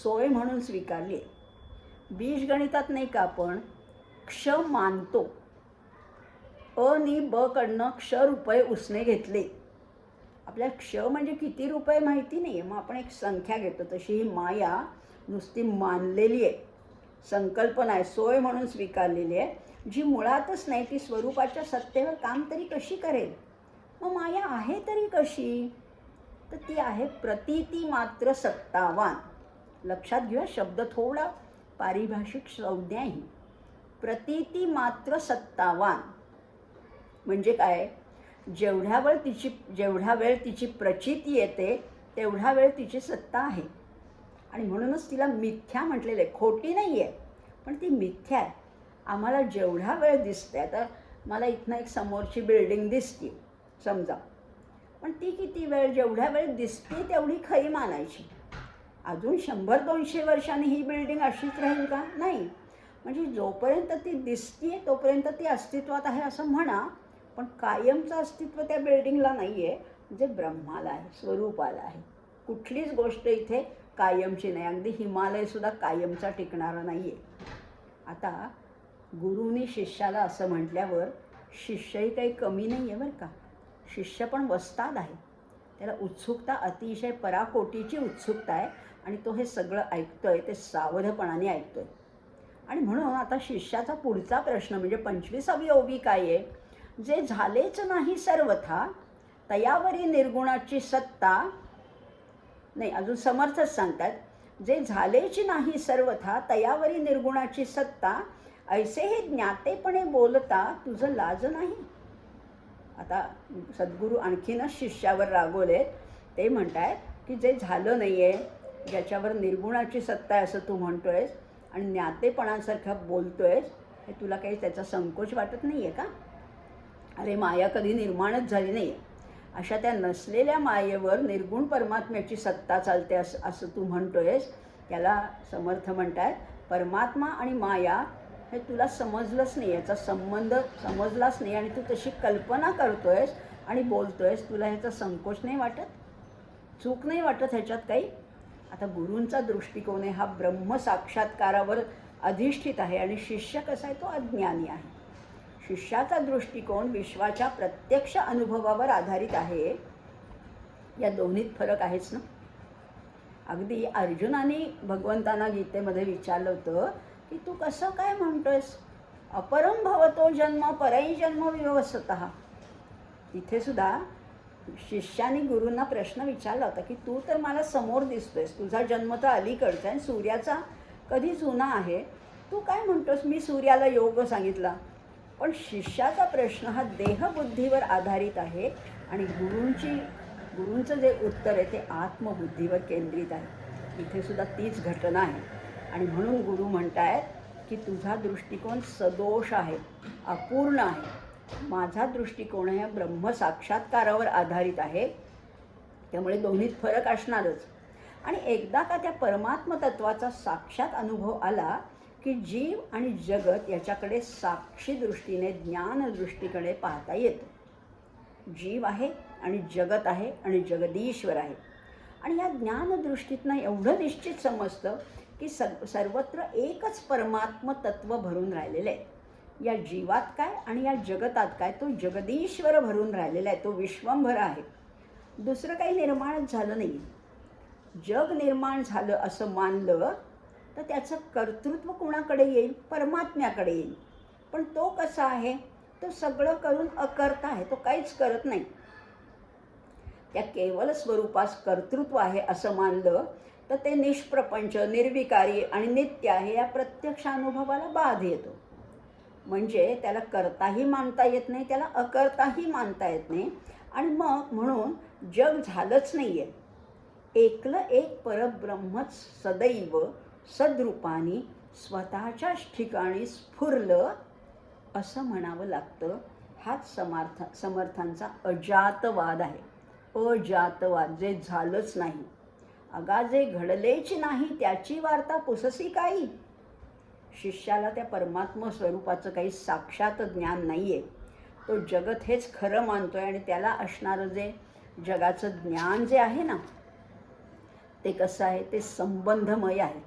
सोय म्हणून स्वीकारली आहे. बीजगणितात नाही का आपण क्ष मानतो, अ नि ब कडनं क्ष रुपये उसने घेतले. आपल्याला क्ष म्हणजे किती रुपये माहिती नाही आहे, मग आपण एक संख्या घेतो. तशी ही माया नुसती मानलेली आहे, संकल्पना आहे, सोय म्हणून स्वीकारलेली आहे, जी मुळातच नाही. ती स्वरूपाच्या सत्तेवर काम तरी कशी करेल? मग माया आहे तरी कशी? तर ती आहे प्रतीती मात्र सत्तावान. लक्षात घेऊया, शब्द थोडा पारिभाषिक संज्ञा आहे. प्रतीती मात्र सत्तावान म्हणजे काय? जेवढ्या वेळ तिची प्रचिती येते तेवढा वेळ तिची सत्ता आहे. आणि म्हणूनच तिला मिथ्या म्हटलेलं आहे. खोटी नाही आहे, पण ती मिथ्या आहे. आम्हाला जेवढा वेळ दिसते, आता मला इथनं एक समोरची बिल्डिंग दिसते समजा, पण ती किती वेळ, जेवढ्या वेळ दिसते तेवढी खरी मानायची. अजून 100-200 वर्षांनी ही बिल्डिंग अशीच राहील का? नाही. म्हणजे जोपर्यंत ती दिसते तोपर्यंत ती अस्तित्वात आहे असं म्हणा, पण कायमचं अस्तित्व त्या बिल्डिंगला नाही आहे. म्हणजे ब्रह्माला आहे, स्वरूपाला आहे. कुठलीच गोष्ट इथे कायमची नाही. अगदी हिमालयसुद्धा कायमचा टिकणारा नाही आहे. आता गुरुनी शिष्याला असं म्हटल्यावर शिष्यही काही कमी नाही आहे बरं का. शिष्य पण वस्ताद आहे. त्याला उत्सुकता अतिशय पराकोटीची उत्सुकता आहे, आणि तो हे सगळं ऐकतोय ते सावधपणाने ऐकतोय. आणि म्हणून आता शिष्याचा पुढचा प्रश्न म्हणजे 25वी ओवी काय आहे? जे झालेच नाही सर्वथा तयावरी निर्गुणाची सत्ता. नाही, अजून समर्थच सांगतात, जे झालेची नाही सर्वथा तयावरी निर्गुणाची सत्ता, ऐसे हे ज्ञातेपणे बोलता तुझं लाज नाही. आता सद्गुरू आणखीनच शिष्यावर रागवलेत. ते म्हणतायत की जे झालं नाही आहे, ज्याच्यावर निर्गुणाची सत्ता आहे असं तू म्हणतोयस आणि ज्ञातेपणासारखं बोलतोयस, हे तुला काही त्याचा संकोच वाटत नाही आहे का? अरे, माया कधी निर्माणच झाली नाही. अशा त्या नसलेल्या मायेवर निर्गुण परमात्म्याची सत्ता चालते असं तू म्हणतोयस. त्याला समर्थ म्हणतात परमात्मा आणि माया हे तुला समजलंच नाही, याचा संबंध समजलाच नाही आणि तू तशी कल्पना करतोयस आणि बोलतोयस. तुला ह्याचा संकोच नाही वाटत, चूक नाही वाटत ह्याच्यात काही? आता गुरूंचा दृष्टिकोन आहे हा ब्रह्मसाक्षात्कारावर अधिष्ठित आहे आणि शिष्य कसा आहे तो अज्ञानी आहे. शिष्याचा दृष्टिकोन विश्वाच्या प्रत्यक्ष अनुभवावर आधारित आहे. या दोन्हीत फरक आहेच ना. अगदी अर्जुनाने भगवंतांना गीतेमध्ये विचारलं होतं की तू कसं काय म्हणतोयस, अपरम भवतो जन्म परई जन्म विवस्वतः. तिथे सुद्धा शिष्याने गुरूंना प्रश्न विचारला होता की तू तर मला समोर दिसतोयस, तुझा जन्म तर अलीकडचा आहे, सूर्याचा कधी जुना आहे, तू काय म्हणतोस मी सूर्याला योग सांगितला. पण शिष्याचा प्रश्न हा देहबुद्धीवर आधारित आहे आणि गुरूंचं जे उत्तर आहे ते आत्मबुद्धीवर केंद्रित आहे. इथे सुद्धा तीच घटना आहे आणि म्हणून गुरु म्हणतायत की तुझा दृष्टिकोन सदोष आहे, अपूर्ण आहे. माझा दृष्टिकोन आहे ब्रह्मसाक्षात्कारावर आधारित आहे, त्यामुळे दोन्हीत फरक असणारच. आणि एकदा का त्या परमात्म तत्वाचा साक्षात अनुभव आला की जीव आणि जगत याच्याकडे साक्षी दृष्टीने ज्ञानदृष्टीकडे पाहता येतं. जीव आहे आणि जगत आहे आणि जगदीश्वर आहे. आणि या ज्ञानदृष्टीतनं एवढं निश्चित समजतं की सर्वत्र एकच परमात्म तत्व भरून राहिलेलं आहे. या जीवात काय आणि या जगतात काय, तो जगदीश्वर भरून राहिलेला आहे, तो विश्वंभर आहे. दुसरं काही निर्माणच झालं नाही. जग निर्माण झालं असं मानलं तर त्याचं कर्तृत्व कोणाकडे येईल, परमात्म्याकडे येईल. पण तो कसा आहे, तो सगळं करून अकर्ता आहे, तो काहीच करत नाही. त्या केवल स्वरूपास कर्तृत्व आहे असं मानलं तर ते निष्प्रपंच, निर्विकारी आणि नित्य आहे या प्रत्यक्ष अनुभवाला बाध येतो. म्हणजे त्याला करताही मानता येत नाही, त्याला अकर्ताही मानता येत नाही. आणि मग म्हणून जग झालंच नाही आहे. एकलं एक परब्रह्मच सदैव सद्रूपानी स्वतःच्याच ठिकाणी स्फुरलं असं म्हणावं लागतं. हाच समर्थांचा अजातवाद आहे. अजातवाद, जे झालंच नाही. अगा जे घडलेच नाही त्याची वार्ता पुससी काही. शिष्याला त्या परमात्म स्वरूपाचं काही साक्षात ज्ञान नाही आहे. तो जगत हेच खरं मानतो आहे आणि त्याला असणारं जे जगाचं ज्ञान जे आहे ना ते कसं आहे, ते संबंधमय आहे.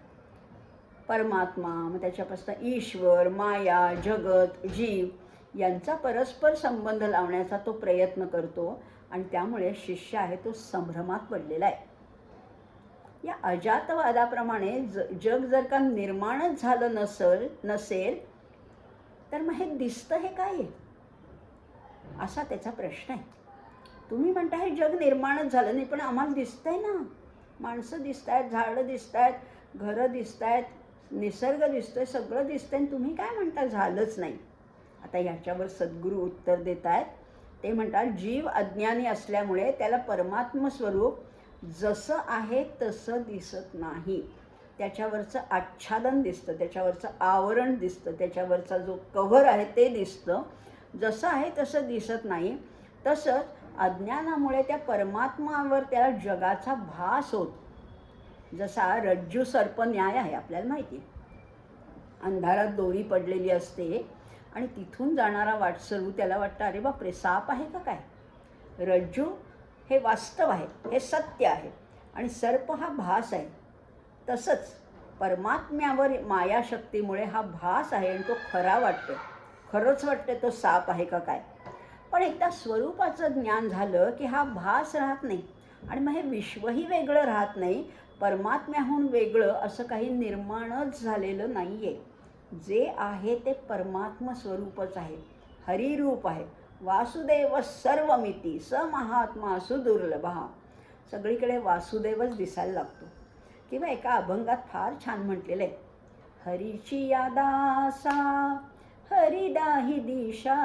परमात्मा, मग त्याच्यापासून ईश्वर, माया, जगत, जीव यांचा परस्पर संबंध लावण्याचा तो प्रयत्न करतो आणि त्यामुळे शिष्य आहे तो संभ्रमात पडलेला आहे. या अजातवादाप्रमाणे जग जर का निर्माणच झालं नसेल तर मग हे दिसतं हे काय आहे, असा त्याचा प्रश्न आहे. तुम्ही म्हणता हे जग निर्माणच झालं नाही, पण आम्हाला दिसतंय ना, माणसं दिसत आहेत, झाडं दिसत आहेत, घरं दिसत आहेत, निसर्ग दिसतोय, सगळं दिसतंय आणि तुम्ही काय म्हणता झालंच नाही. आता ह्याच्यावर सद्गुरू उत्तर देत आहेत. ते म्हणतात जीव अज्ञानी असल्यामुळे त्याला परमात्म स्वरूप जसं आहे तसं दिसत नाही. त्याच्यावरचं आच्छादन दिसतं, त्याच्यावरचं आवरण दिसतं, त्याच्यावरचा जो कव्हर आहे ते दिसतं. जसं आहे तसं दिसत नाही. तसंच अज्ञानामुळे त्या परमात्मावर त्याला जगाचा भास होत. जसा रज्जू सर्प न्याय आहे आपल्याला माहिती. अंधारात दोरी पडलेली असते आणि तिथून जाणारा वाटसरू त्याला वाटतं अरे बापरे साप आहे का काय. रज्जू हे वास्तव आहे, हे सत्य आहे आणि सर्प हा भास आहे. तसंच परमात्म्यावर मायाशक्तीमुळे हा भास आहे आणि तो खरा वाटतो, खरंच वाटतं तो साप आहे का काय. पण एकदा स्वरूपाचं ज्ञान झालं की हा भास राहत नाही आणि मग हे विश्वही वेगळं राहत नाही. परमात्म्याहून वेगळं असं काही निर्माणच झालेलं नाही आहे. जे आहे ते परमात्म स्वरूपच आहे, हरिरूप आहे. वासुदेव सर्वमिती स महात्मा सुदुर्लभ. सगळीकडे वासुदेवच दिसायला लागतो. किंवा एका अभंगात फार छान म्हटलेलं आहे, हरीची यादासा हरिदाही दिशा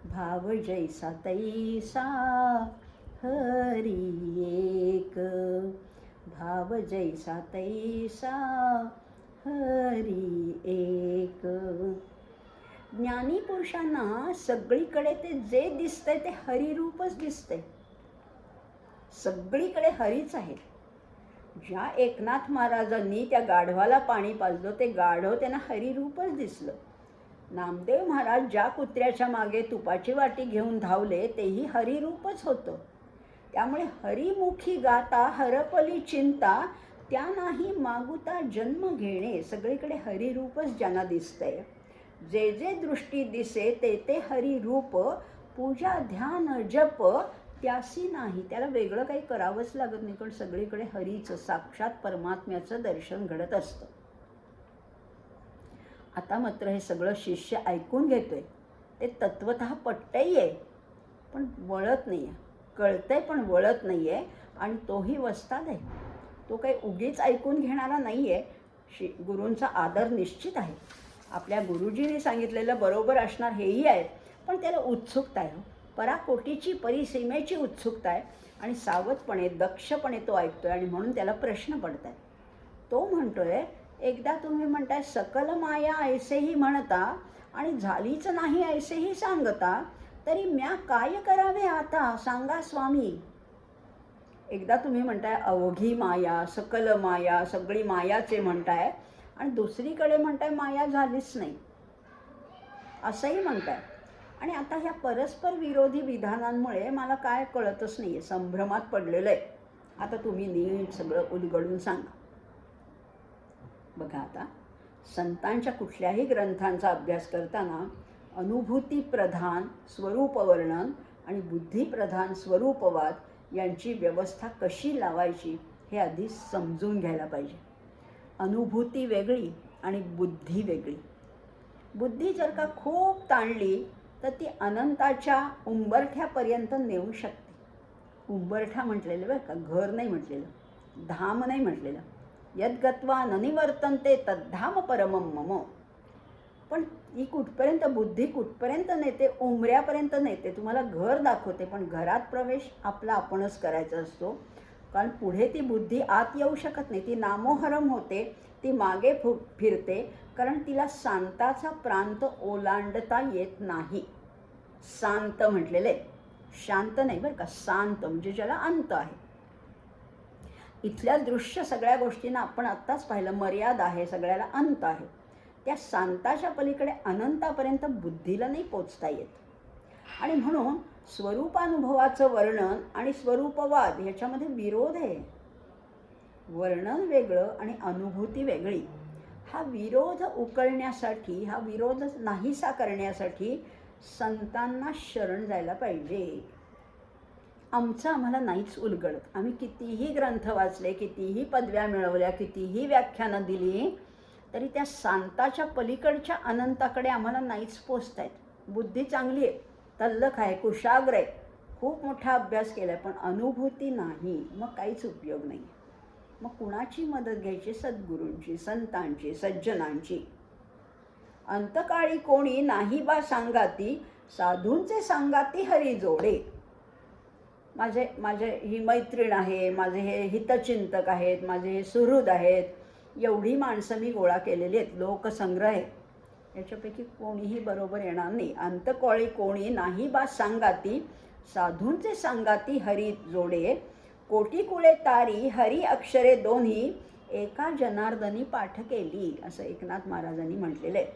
भाव जैसा तैसा हरी एक. भाव जैसा तैसा हरी एक. ज्ञानी पुरुषांना सगळीकडे ते जे दिसतंय ते हरिरूपच दिसतंय. सगळीकडे हरीच आहे. ज्या एकनाथ महाराजांनी त्या गाढवाला पाणी पाजलं ते गाढव त्यांना हरिरूपच दिसलं. नामदेव महाराज ज्या कुत्र्याच्या मागे तुपाची वाटी घेऊन धावले तेही हरिरूपच होतं. त्यामुळे हरिमुखी गाता हरपली चिंता, त्या नाही मागुता जन्म घेणे. सगळीकडे हरिरूपच ज्यांना दिसतंय. जे जे दृष्टी दिसे ते ते हरिरूप, पूजा ध्यान जप त्यासी नाही. त्याला वेगळं काही करावंच लागत नाही, कारण सगळीकडे हरीचं साक्षात परमात्म्याचं दर्शन घडत असतं. आता मात्र हे सगळं शिष्य ऐकून घेतोय. ते तत्वतः पटतही आहे पण वळत नाही आहे, कळतंय पण वळत नाही आहे. आणि तोही वस्ताद आहे. तो काही उगीच ऐकून घेणारा नाही आहे. गुरूंचा आदर निश्चित आहे. आपल्या गुरुजींनी सांगितलेलं बरोबर असणार हेही आहे, पण त्याला उत्सुकता आहे. पराकोटीची परिसीमेची उत्सुकता आहे आणि सावधपणे दक्षपणे तो ऐकतोय. आणि म्हणून त्याला प्रश्न पडत आहेत. तो म्हणतोय, एकदा तुम्ही म्हणताय सकल माया ऐसेही म्हणता आणि झालीच नाही ऐसेही सांगता, तरी म्या काय करावे आता सांगा स्वामी. एकदा तुम्ही म्हणताय अवघी माया, सकल माया, सगळी मायाचे म्हणताय आणि दुसरीकडे म्हणताय माया झालीच नाही असंही म्हणताय. आणि आता ह्या परस्पर विरोधी विधानांमुळे मला काय कळतच नाही आहे, संभ्रमात पडलेलं आहे. आता तुम्ही नीट सगळं उलगडून सांगा. बघा, आता संतांच्या कुठल्याही ग्रंथांचा अभ्यास करताना अनुभूतीप्रधान स्वरूपवर्णन आणि बुद्धिप्रधान स्वरूपवाद यांची व्यवस्था कशी लावायची हे आधी समजून घ्यायला पाहिजे. अनुभूती वेगळी आणि बुद्धी वेगळी. बुद्धी जर का खूप ताणली तर ती अनंताच्या उंबरठ्यापर्यंत नेऊ शकते. उंबरठा म्हटलेलं बरं का, घर नाही म्हटलेलं, धाम नाही म्हटलेलं. यद्गत्वा न निवर्तन्ते तद्धाम परमं मम. पण ही कुठपर्यंत बुद्धी कुठपर्यंत नेते, उंबऱ्यापर्यंत नेते. तुम्हाला घर दाखवते पण घरात प्रवेश आपला आपणच करायचा असतो. कारण पुढे ती बुद्धी आत येऊ शकत नाही. ती नामोहरम होते, ती मागे फिरते, कारण तिला शांताचा प्रांत ओलांडता येत नाही. शांत म्हटलेले, शांत नाही बरं का, शांत म्हणजे ज्याला अंत आहे. इथल्या दृश्य सगळ्या गोष्टींना आपण आत्ताच पाहिलं, मर्यादा आहे, सगळ्याला अंत आहे. त्या शांताच्या पलीकडे अनंतापर्यंत बुद्धीला नाही पोचता येत. आणि म्हणून स्वरूपानुभवाचं वर्णन आणि स्वरूपवाद ह्याच्यामध्ये विरोध आहे. वर्णन वेगळं आणि अनुभूती वेगळी. हा विरोध उकळण्यासाठी, हा विरोध नाहीसा करण्यासाठी संतांना शरण जायला पाहिजे. आमचं आम्हाला नाहीच उलगडत. आम्ही कितीही ग्रंथ वाचले, कितीही पदव्या मिळवल्या, कितीही व्याख्यानं दिली, तरी त्या शांताच्या पलीकडच्या अनंताकडे आम्हाला नाहीच पोचता येत. बुद्धी चांगली आहे, तल्लख आहे, कुशाग्र आहे, खूप मोठा अभ्यास केला आहे, पण अनुभूती नाही. मग काहीच उपयोग नाही. मग कुणाची मदत घ्यायची? सद्गुरूंची, संतांची, सज्जनांची. अंतकाळी कोणी नाही बा सांगाती, साधूंचे सांगाती हरी जोडे. माझे ही मैत्रीण आहे, माझे हे हितचिंतक आहेत, माझे हे सुहृद आहेत, एवढी माणसं मी गोळा केलेली आहेत, लोकसंग्रह आहे. याच्यापैकी कोणीही बरोबर येणार नाही. अंतकाळी कोणी नाही बा सांगाती, साधूंचे सांगाती हरी जोडे. कोटी कुळे तारी हरी अक्षरे दोन्ही, एका जनार्दनी पाठ केली, असं एकनाथ महाराजांनी म्हटलेलं आहे.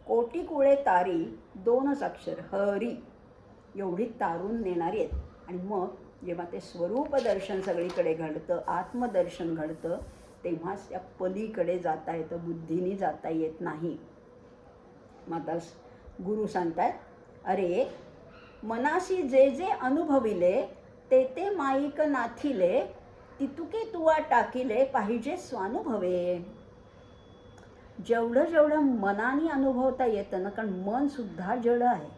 कोटी कुळे तारी, दोनच अक्षर हरी, एवढी तारून नेणारी आहेत. आणि मग जेव्हा ते स्वरूप दर्शन सगळीकडे घडतं, आत्मदर्शन घडतं, तेव्हाच त्या पलीकडे जाता येतं, बुद्धीने जाता येत नाही. मग आता गुरु सांगतात, अरे मनासी जे जे अनुभविले, ते ते माईक नाथिले, तितुके तुवा टाकिले, पाहिजे स्वानुभवे. जेवढं जेवढं मनाने अनुभवता येतं ना, कारण मनसुद्धा जड आहे,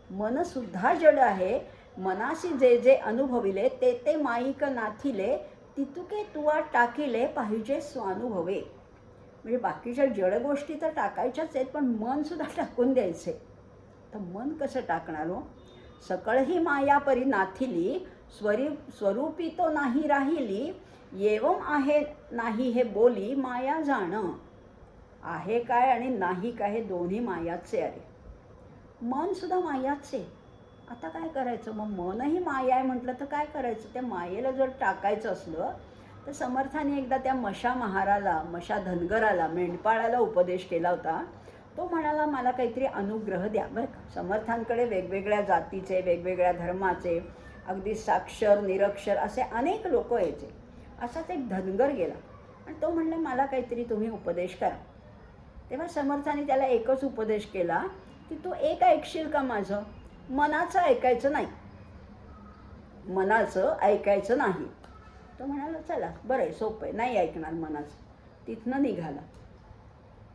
मनसुद्धा जड आहे. मनासी जे जे अनुभविले, ते ते माईक नाथिले, तितुके तुवा टाकिले, पाहिजे स्वानुभवे. म्हणजे बाकीच्या जड गोष्टी तर टाकायच्याच आहेत, पण मनसुद्धा टाकून द्यायचे. तर मन कसं टाकणार हो? सकळ ही माया परी नाथिली, स्वरूपी तो नाही राहिली, येवम आहे नाही हे बोली, माया जाणं. आहे काय आणि नाही काय हे दोन्ही मायाचे आहे. मनसुद्धा मायाचे. आता काय करायचं? मग मनही माया आहे म्हटलं तर काय करायचं? त्या मायेला जर टाकायचं असलं तर समर्थाने एकदा त्या मशा महाराला, मशा धनगराला, मेंढपाळाला उपदेश केला होता. तो म्हणाला, मला काहीतरी अनुग्रह द्या. बरं का, समर्थांकडे वेगवेगळ्या जातीचे, वेगवेगळ्या धर्माचे, अगदी साक्षर निरक्षर असे अनेक लोक यायचे. असाच एक धनगर गेला आणि तो म्हणला, मला काहीतरी तुम्ही उपदेश करा. तेव्हा समर्थाने त्याला एकच उपदेश केला की तू एक ऐकशील का माझं? मनाचं ऐकायचं नाही, मनाचं ऐकायचं नाही. तो म्हणाला, चला बरं आहे, सोपं आहे, नाही ऐकणार मनाचं. तिथनं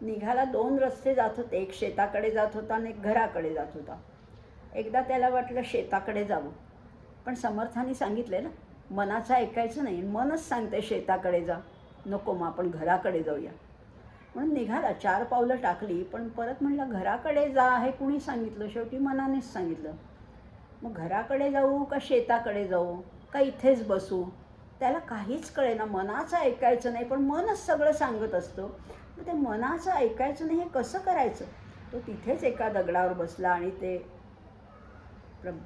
निघाला 2 रस्ते जात होते. एक शेताकडे जात होता आणि एक घराकडे जात होता. एकदा त्याला वाटलं शेताकडे जावं, पण समर्थाने सांगितले ना, मनाचं ऐकायचं नाही, मनच सांगते शेताकडे जा, नको मग आपण घराकडे जाऊया. म्हणून निघाला, 4 पावलं टाकली, पण परत म्हणलं घराकडे जा हे कुणी सांगितलं? शेवटी मनानेच सांगितलं. मग घराकडे जाऊ का शेताकडे जाऊ का इथेच बसू? त्याला काहीच कळेना. मनाचं ऐकायचं नाही, पण मनच सगळं सांगत असतं. मग ते मनाचं ऐकायचं नाही हे कसं करायचं? तो तिथेच एका दगडावर बसला आणि ते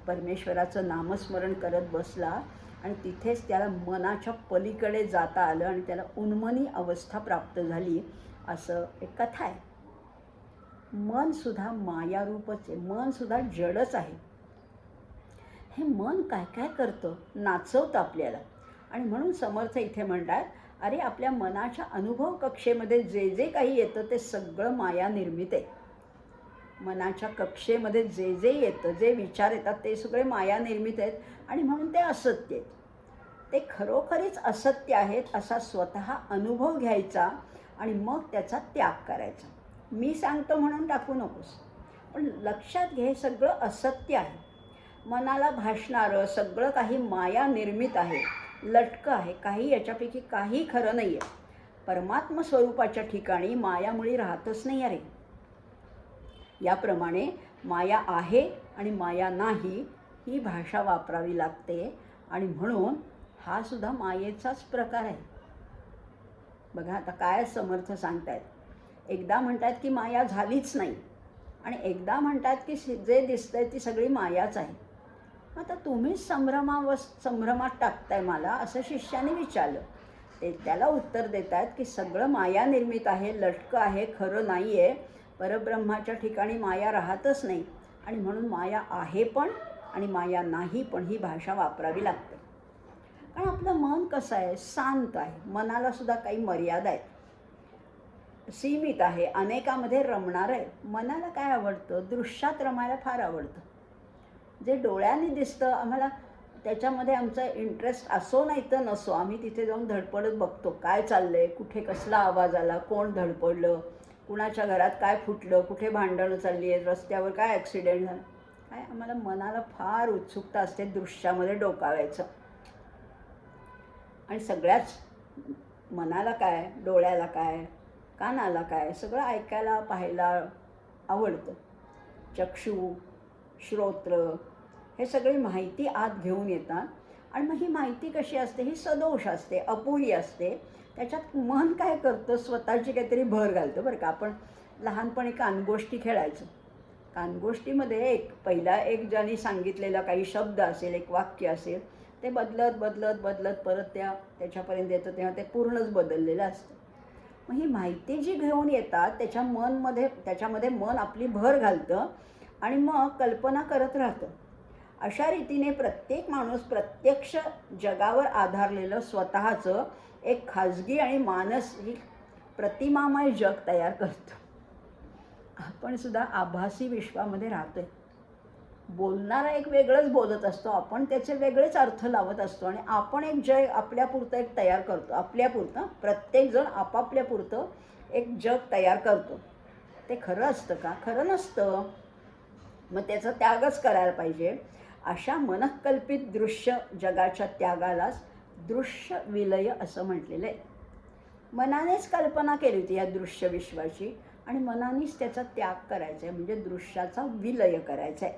परमेश्वराचं नामस्मरण करत बसला आणि तिथेच त्याला मनाच्या पलीकडे जाता आलं आणि त्याला उन्मनी अवस्था प्राप्त झाली. असं एक कथा आहे. मनसुद्धा मायारूपच आहे, मनसुद्धा जडच आहे. हे मन काय काय करतं, नाचवतं आपल्याला. आणि म्हणून समर्थ इथे म्हणतात, अरे आपल्या मनाच्या अनुभव कक्षेमध्ये जे जे काही येतं ते सगळं माया निर्मित आहे. मनाच्या कक्षेमध्ये जे जे येतं, जे विचार येतात ते सगळे माया निर्मित आहेत आणि म्हणून ते असत्य आहेत. ते खरोखरीच असत्य आहेत असा स्वतः अनुभव घ्यायचा आणि मग त्याचा त्याग करायचा. मी सांगतो म्हणून टाकू नकोस, पण लक्षात घे सगळं असत्य आहे. मनाला भासणारं सगळं काही माया निर्मित आहे, लटकं आहे. काही याच्यापैकी काही खरं नाही आहे. परमात्म स्वरूपाच्या ठिकाणी मायामुळी राहतच नाही अरे. याप्रमाणे माया आहे आणि माया नाही ही भाषा वापरावी लागते आणि म्हणून हा सुद्धा मायेचाच प्रकार आहे. बघा आता काय समर्थ सांगतायत. एकदा म्हणतात की माया झालीच नाही आणि एकदा म्हणतात की जे दिसतंय ती सगळी मायाच आहे. आता तुम्हीच संभ्रमात टाकताय मला, असं शिष्याने विचारलं. ते त्याला उत्तर देत आहेत की सगळं माया निर्मित आहे, लटकं आहे, खरं नाही आहे. परब्रह्माच्या ठिकाणी माया राहतच नाही आणि म्हणून माया आहे पण आणि माया नाही पण ही भाषा वापरावी लागते. कारण आपलं मन कसं आहे, शांत आहे. मनाला सुद्धा काही मर्यादा आहेत, सीमित आहे, अनेकामध्ये रमणार आहे. मनाला काय आवडतं? दृश्यात रमायला फार आवडतं. जे डोळ्यांनी दिसतं आम्हाला त्याच्यामध्ये आमचा इंटरेस्ट असो नाही तर नसो, आम्ही तिथे जाऊन धडपडत बघतो काय चाललं आहे, कुठे कसला आवाज आला, कोण धडपडलं, कुणाच्या घरात काय फुटलं, कुठे भांडणं चालली आहेत, रस्त्यावर काय ॲक्सिडेंट झाला. काय आम्हाला मनाला फार उत्सुकता असते दृश्यामध्ये डोकावायचं. आणि सगळ्याच मनाला काय, डोळ्याला काय, कानाला काय, सगळं ऐकायला पाहायला आवडतं. चक्षु श्रोत्र हे सगळी माहिती आत घेऊन येतात आणि मग ही माहिती कशी असते, ही सदोष असते, अपुरी असते. त्याच्यात मन काय करतं, स्वतःची काहीतरी भर घालतं. बरं का, आपण लहानपणी कानगोष्टी खेळायचो. कानगोष्टीमध्ये पहिला एक ज्याने सांगितलेला काही शब्द असेल, एक वाक्य असेल, ते बदलत बदलत बदलत परत त्याच्यापर्यंत येतं तेव्हा ते पूर्णच बदललेलं असतं. मग ही माहिती जी घेऊन येतात त्याच्यामध्ये मन आपली भर घालतं आणि मग कल्पना करत राहतं. अशा रीतीने प्रत्येक माणूस प्रत्यक्ष जगावर आधारलेलं स्वतःचं एक खाजगी आणि मानसिक प्रतिमामय जग तयार करतो. आपण सुद्धा आभासी विश्वामध्ये राहतोय. बोलणारा एक वेगळंच बोलत असतो, आपण त्याचे वेगळेच अर्थ लावत असतो आणि आपण एक जग आपल्यापुरतं एक तयार करतो. आपल्यापुरतं, प्रत्येकजण आपापल्यापुरतं एक जग तयार करतो. ते खरं असतं का? खरं नसतं. मग त्याचा त्यागच करायला पाहिजे. अशा मनःकल्पित दृश्य जगाच्या त्यागालाच दृश्य विलय असं म्हटलेलं आहे. मनानेच कल्पना केली होती या दृश्य विश्वाची आणि मनानेच त्याचा त्याग करायचा आहे, म्हणजे दृश्याचा विलय करायचा आहे.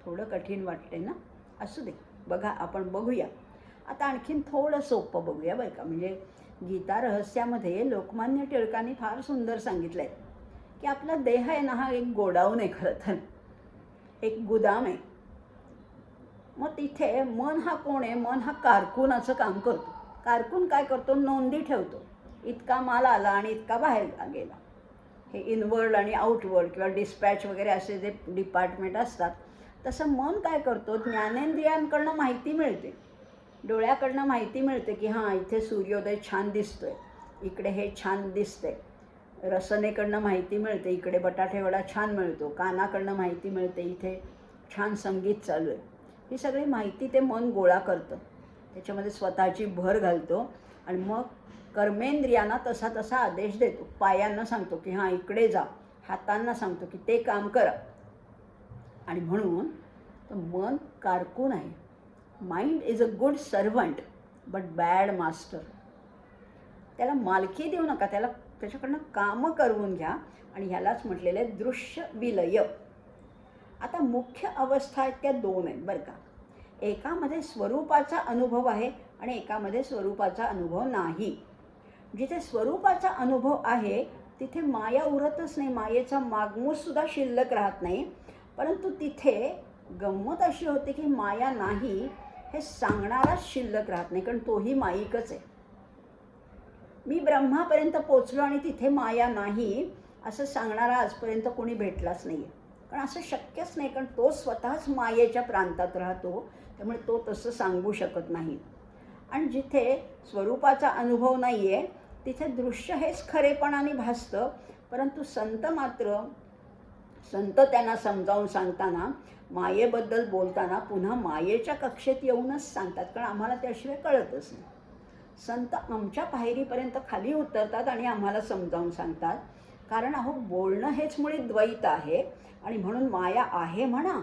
थोडं कठीण वाटते ना? असू दे, बघा आपण बघूया. आता आणखीन थोडं सोपं बघूया बरं का. म्हणजे गीता रहस्यामध्ये लोकमान्य टिळकांनी फार सुंदर सांगितलं आहे की आपला देह आहे ना, हा एक गोडाऊन आहे, खरं तर एक गुदाम आहे. मग तिथे मन हा कोण आहे? मन हा कारकुनाचं काम करतो. कारकून काय करतो, नोंदी ठेवतो. इतका माल आला आणि इतका बाहेर गेला. हे इनवर्ड आणि आउटवर्ड किंवा डिस्पॅच वगैरे असे जे डिपार्टमेंट असतात, तसं मन काय करतो, ज्ञानेंद्रियांकडनं माहिती मिळते. डोळ्याकडनं माहिती मिळते की हां, इथे सूर्योदय छान दिसतोय, इकडे हे छान दिसतंय. रसनेकडनं माहिती मिळते, इकडे बटाटे वडा छान मिळतो. कानाकडनं माहिती मिळते, इथे छान संगीत चालू आहे. ही सगळी माहिती ते मन गोळा करतं, त्याच्यामध्ये स्वतःची भर घालतो आणि मग कर्मेंद्रियांना तसा तसा आदेश देतो. पायांना सांगतो की हां, इकडे जा. हातांना सांगतो की ते काम करा. आणि म्हणून तर मन कारकून आहे. Mind is a good servant but bad master. त्याला मालकी देऊ नका, त्याच्याकडनं कामं करवून घ्या. आणि ह्यालाच म्हटलेलं आहे दृश्य विलय. आता मुख्य अवस्था आहेत त्या दोन आहेत बरं का. एकामध्ये स्वरूपाचा अनुभव आहे आणि एकामध्ये स्वरूपाचा अनुभव नाही. जिथे स्वरूपाचा अनुभव आहे तिथे माया उरतच नाही, मायेचा मागमूससुद्धा शिल्लक राहत नाही. परंतु तिथे गंमत अशी होते की माया नाही हे सांगणाराच शिल्लक राहत नाही, कारण तोही माईकच आहे. मी ब्रह्मापर्यंत पोचलो आणि तिथे माया नाही असं सांगणारा आजपर्यंत कोणी भेटलाच नाही आहे. कारण असं शक्यच नाही, कारण तो स्वतःच मायेच्या प्रांतात राहतो, त्यामुळे तो तसं सांगू शकत नाही. आणि जिथे स्वरूपाचा अनुभव नाही आहे तिथे दृश्य हेच खरेपणाने भासतं. परंतु संत त्यांना समजावून सांगताना, मायेबद्दल बोलताना पुन्हा मायेच्या कक्षेत येऊनच सांगतात, कारण आम्हाला त्याशिवाय कळतच नाही. संत आमच्या पायरीपर्यंत खाली उतरतात आणि आम्हाला समजावून सांगतात. कारण अहो, बोलणं हेच मुळी द्वैत आहे. आणि म्हणून माया आहे म्हणा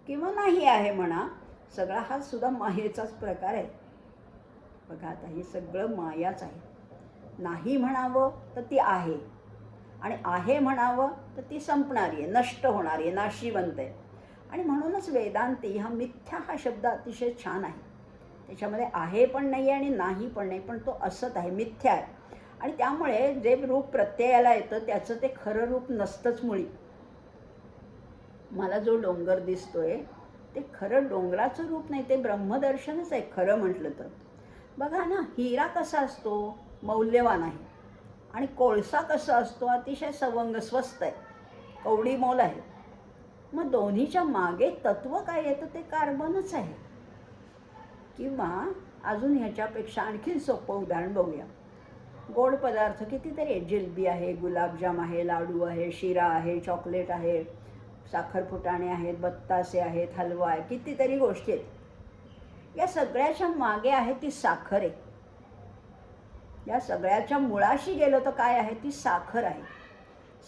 किंवा नाही आहे म्हणा, सगळा हा सुद्धा मायेचाच प्रकार आहे. बघा, आता हे सगळं मायाच आहे. नाही म्हणावं तर ती आहे, आणि आहे म्हणावं तर ती संपणारी आहे, नष्ट होणारी आहे, नाशिवंत आहे. आणि म्हणूनच वेदांती हा मिथ्या हा शब्द अतिशय छान आहे. त्याच्यामध्ये आहे पण नाही आणि नाही पण नाही, पण तो असत आहे, मिथ्या आहे. आणि त्यामुळे जे रूप प्रत्ययाला येतं त्याचं ते खरं रूप नसतंच मुळी. मला जो डोंगर दिसतोय ते खरं डोंगराचं रूप नाही, ते ब्रह्मदर्शनच आहे खरं म्हटलं तर. बघा ना, हिरा कसा असतो, मौल्यवान आहे. आणि कोळसा कसा असतो, अतिशय सवंग, स्वस्त आहे, कवडी मोल आहे. मग दोन्हीच्या मागे तत्व काय येतं, ते कार्बनच आहे. किंवा अजून ह्याच्यापेक्षा आणखीन सोपं उदाहरण बघूया. गोड पदार्थ कितीतरी आहेत. जिलबी आहे, गुलाबजाम आहे, लाडू आहे, शिरा आहे, चॉकलेट आहे, साखर फुटाणे आहेत, बत्तासे आहेत, हलवा आहे, कितीतरी गोष्टी आहेत. या सगळ्याच्या मागे आहे ती साखर आहे. या सगळ्याच्या मुळाशी गेलो तर काय आहे, ती साखर आहे.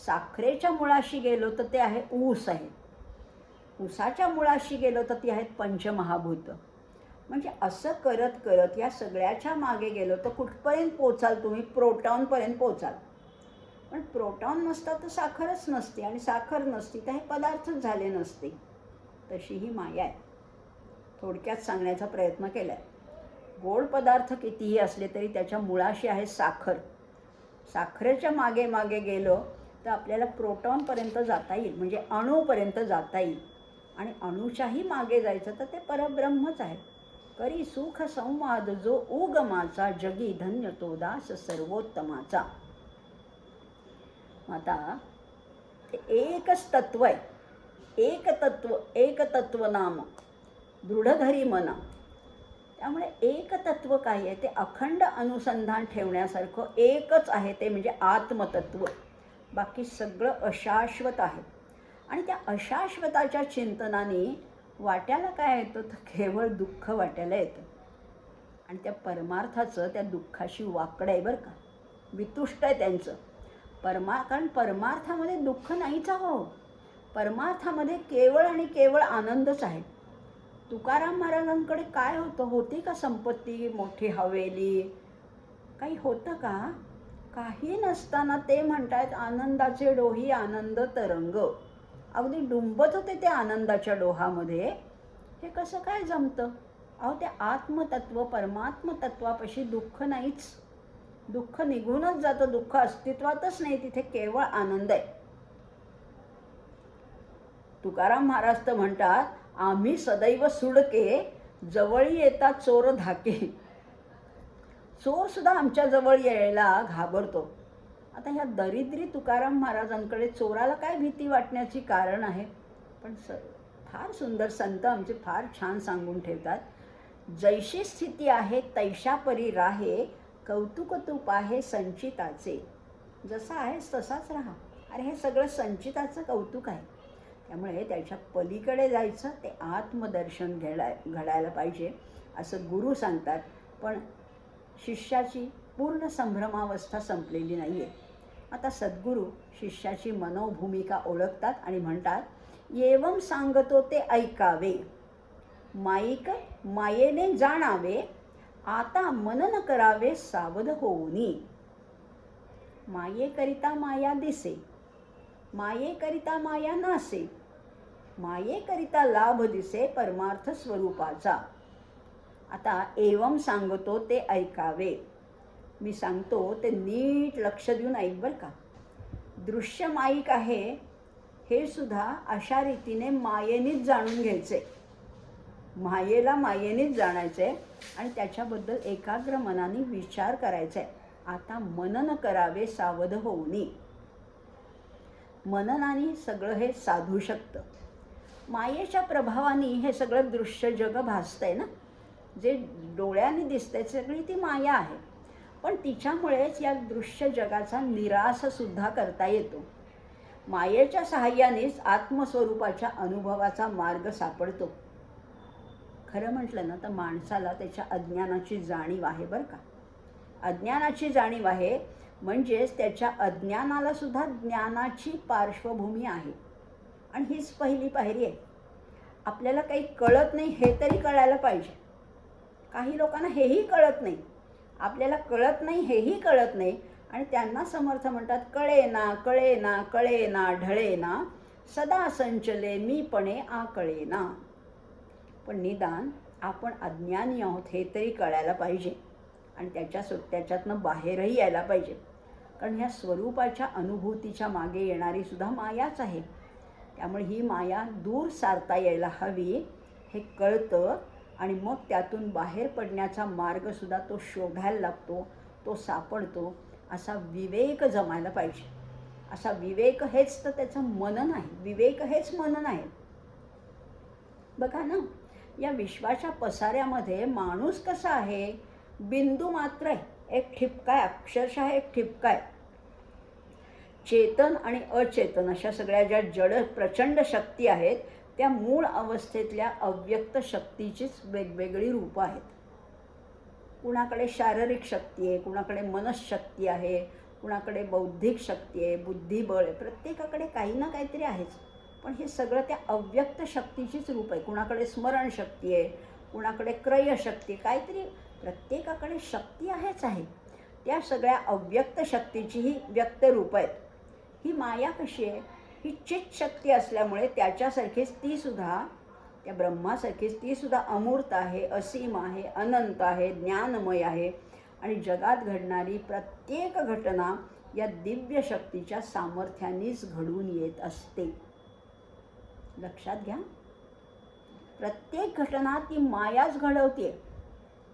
साखरेच्या मुळाशी गेलो तर ते आहे ऊस आहे. ऊसाच्या मुळाशी गेलो तर ती आहेत पंचमहाभूत. म्हणजे असं करत करत या सगळ्याच्या मागे गेलो तर कुठपर्यंत पोचाल तुम्ही, प्रोटॉनपर्यंत पोचाल. पण प्रोटॉन नसता तर साखरच नसते, आणि साखर नसती तर हे पदार्थच झाले नसते. तशी ही माया आहे. थोडक्यात सांगण्याचा प्रयत्न केला आहे. गोड पदार्थ कितीही असले तरी त्याच्या मुळाशी आहे साखर. साखरेच्या मागे मागे गेलो तर आपल्याला प्रोटॉनपर्यंत जाता येईल, म्हणजे अणूपर्यंत जाता येईल. आणि अणूच्याही मागे जायचं तर ते परब्रह्मच आहे. करी सुख संवाद जो उगमाचा, जगी धन्य तो दास सर्वोत्तमाचा. आता ते एकच तत्व आहे. एक तत्व नाम दृढधरी मना. त्यामुळे एक तत्व काय आहे, ते अखंड अनुसंधान ठेवण्यासारखं एकच आहे, ते म्हणजे आत्मतत्व. बाकी सगळं अशाश्वत आहे. आणि त्या अशाश्वताच्या चिंतनाने वाट्याला काय येतं, तर केवळ दुःख वाट्याला येतं. आणि त्या परमार्थाचं त्या दुःखाशी वाकडं आहे बरं का, वितुष्ट आहे त्यांचं. कारण परमार्थामध्ये दुःख नाहीच हो. परमार्थामध्ये केवळ आणि केवळ आनंदच आहे. तुकाराम महाराजांकडे काय होतं, होती का संपत्ती, मोठी हवेली, काही होतं का? काही नसताना ते म्हणतायत आनंदाचे डोही आनंद तरंग. अगदी डुंबत होते ते आनंदाच्या डोहामध्ये. हे कसं काय जमतं? अहो, ते आत्मतत्व परमात्मतत्वापाशी दुःख नाहीच. दुःख निघूनच जातं, दुःख अस्तित्वातच नाही, तिथे केवळ आनंद आहे. तुकाराम महाराज तर म्हणतात, आम्ही सदैव सुडके, जवळी येतात चोर धाके. चोरसुद्धा आमच्याजवळ यायला घाबरतो. आता ह्या दरिद्री तुकाराम महाराजांकडे चोराला काय भीती वाटण्याची कारण आहे? पण फार सुंदर संत आमचे फार छान सांगून ठेवतात, जैशी स्थिती आहे तैशा परी राहे, कौतुक तू पाहे संचिताचे. जसा आहेस तसाच राहा. अरे हे सगळं संचिताचं कौतुक आहे. त्यामुळे त्याच्या पलीकडे जायचं, ते आत्मदर्शन घडायला पाहिजे असं गुरु सांगतात. पण शिष्याची पूर्ण संभ्रमावस्था संपलेली नाही आहे. आता सद्गुरू शिष्याची मनोभूमिका ओळखतात आणि म्हणतात, येवम सांगतो ते ऐकावे, माईक मायेने जाणावे, आता मनन करावे सावध होऊनी. मायेकरिता माया दिसे, मायेकरिता माया नासे, मायेकरिता लाभ दिसे परमार्थ स्वरूपाचा. आता एवम सांगतो ते ऐकावे, मी सांगतो ते नीट लक्ष देऊन ऐक बरं का. दृश्य माईक आहे हे सुद्धा अशा रीतीने मायेनीच जाणून घ्यायचे, मायेला मायेनीच जाणायचे आणि त्याच्याबद्दल एकाग्र मनाने विचार करायचा आहे. आता मनन करावे सावध होऊनी. मननाने सगळं हे साधू शकतं. मायेच्या प्रभावाने हे सगळं दृश्य जग भासतंय ना, जे डोळ्याने दिसतंय सगळी ती माया आहे. पण तिच्यामुळेच या दृश्य जगाचा निराशसुद्धा करता येतो. मायेच्या सहाय्यानेच आत्मस्वरूपाच्या अनुभवाचा मार्ग सापडतो. खरं म्हटलं ना तर माणसाला त्याच्या अज्ञानाची जाणीव आहे बरं का. अज्ञानाची जाणीव आहे म्हणजेच त्याच्या अज्ञानाला सुद्धा ज्ञानाची पार्श्वभूमी आहे. आणि हीच पहिली पायरी आहे. आपल्याला काही कळत नाही हे तरी कळायला पाहिजे. काही लोकांना हेही कळत नाही, आपल्याला कळत नाही हेही कळत नाही आणि त्यांना समर्थ म्हणतात, कळेना कळेना कळेना ढळेना, सदा संचले मीपणे आकळेना. पण निदान आपण अज्ञानी आहोत हे तरी कळायला पाहिजे आणि त्याच्यातनं बाहेरही यायला पाहिजे. कारण ह्या स्वरूपाच्या अनुभूतीच्या मागे येणारी सुद्धा मायाच आहे. त्यामुळे ही माया दूर सारता यायला हवी हे कळतं आणि मग त्यातून बाहेर पडण्याचा मार्गसुद्धा तो शोधायला लागतो, तो सापडतो. असा विवेक जमायला पाहिजे. असा विवेक हेच तर त्याचं मनन आहे. विवेक हेच मनन आहे. बघा ना, या विश्वाच्या पसाऱ्यामध्ये माणूस कसा आहे? बिंदू मात्र आहे, एक ठिपका आहे, अक्षरशः एक ठिपका आहे. चेतन आणि अचेतन अशा सगळ्या ज्या जड प्रचंड शक्ती आहेत त्या मूळ अवस्थेतल्या अव्यक्त शक्तीचीच वेगवेगळी रूपं आहेत. कुणाकडे शारीरिक शक्ती आहे, कुणाकडे मनशक्ती आहे, कुणाकडे बौद्धिक शक्ती आहे, बुद्धिबळ आहे. प्रत्येकाकडे काही ना काहीतरी आहेच. पण हे सगळं त्या अव्यक्त शक्तीचीच रूप आहे. कुणाकडे स्मरणशक्ती आहे, कुणाकडे क्रयशक्ती, काहीतरी प्रत्येकाकडे शक्ती आहेच आहे. त्या सगळ्या अव्यक्त शक्तीची ही व्यक्त रूप आहेत. ही माया कशी आहे? ही चित शक्ती असल्यामुळे त्याच्यासारखीच तीसुद्धा, त्या ब्रह्मासारखीच तीसुद्धा अमूर्त आहे, असीम आहे, अनंत आहे, ज्ञानमय आहे आणि जगात घडणारी प्रत्येक घटना या दिव्य शक्तीच्या सामर्थ्यानेच घडून येत असते. लक्षात घ्या, प्रत्येक घटना ती मायाच घडवते.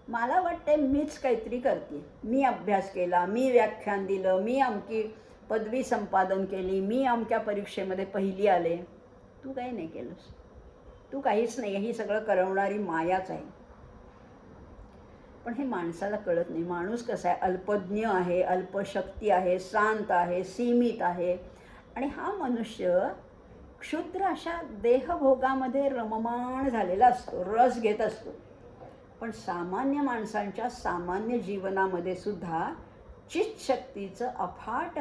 मला वाटते मीच काहीतरी करते, मी अभ्यास केला, मी व्याख्यान दिलं, मी अमकी पदवी संपादन केली, मी अमक्या परीक्षेमध्ये पहिली आले. तू काही नाही केलंस, तू काहीच नाही. ही सगळं करवणारी मायाच आहे. पण हे माणसाला कळत नाही. माणूस कसा आहे? अल्पज्ञ आहे, अल्पशक्ती आहे, शांत आहे, सीमित आहे. आणि हा मनुष्य क्षुद्र अशा देहभोगामध्ये रममाण झालेला असतो, रस घेत असतो. पण सामान्य माणसांच्या सामान्य जीवनामध्ये सुद्धा चित्शक्तीचं अफाट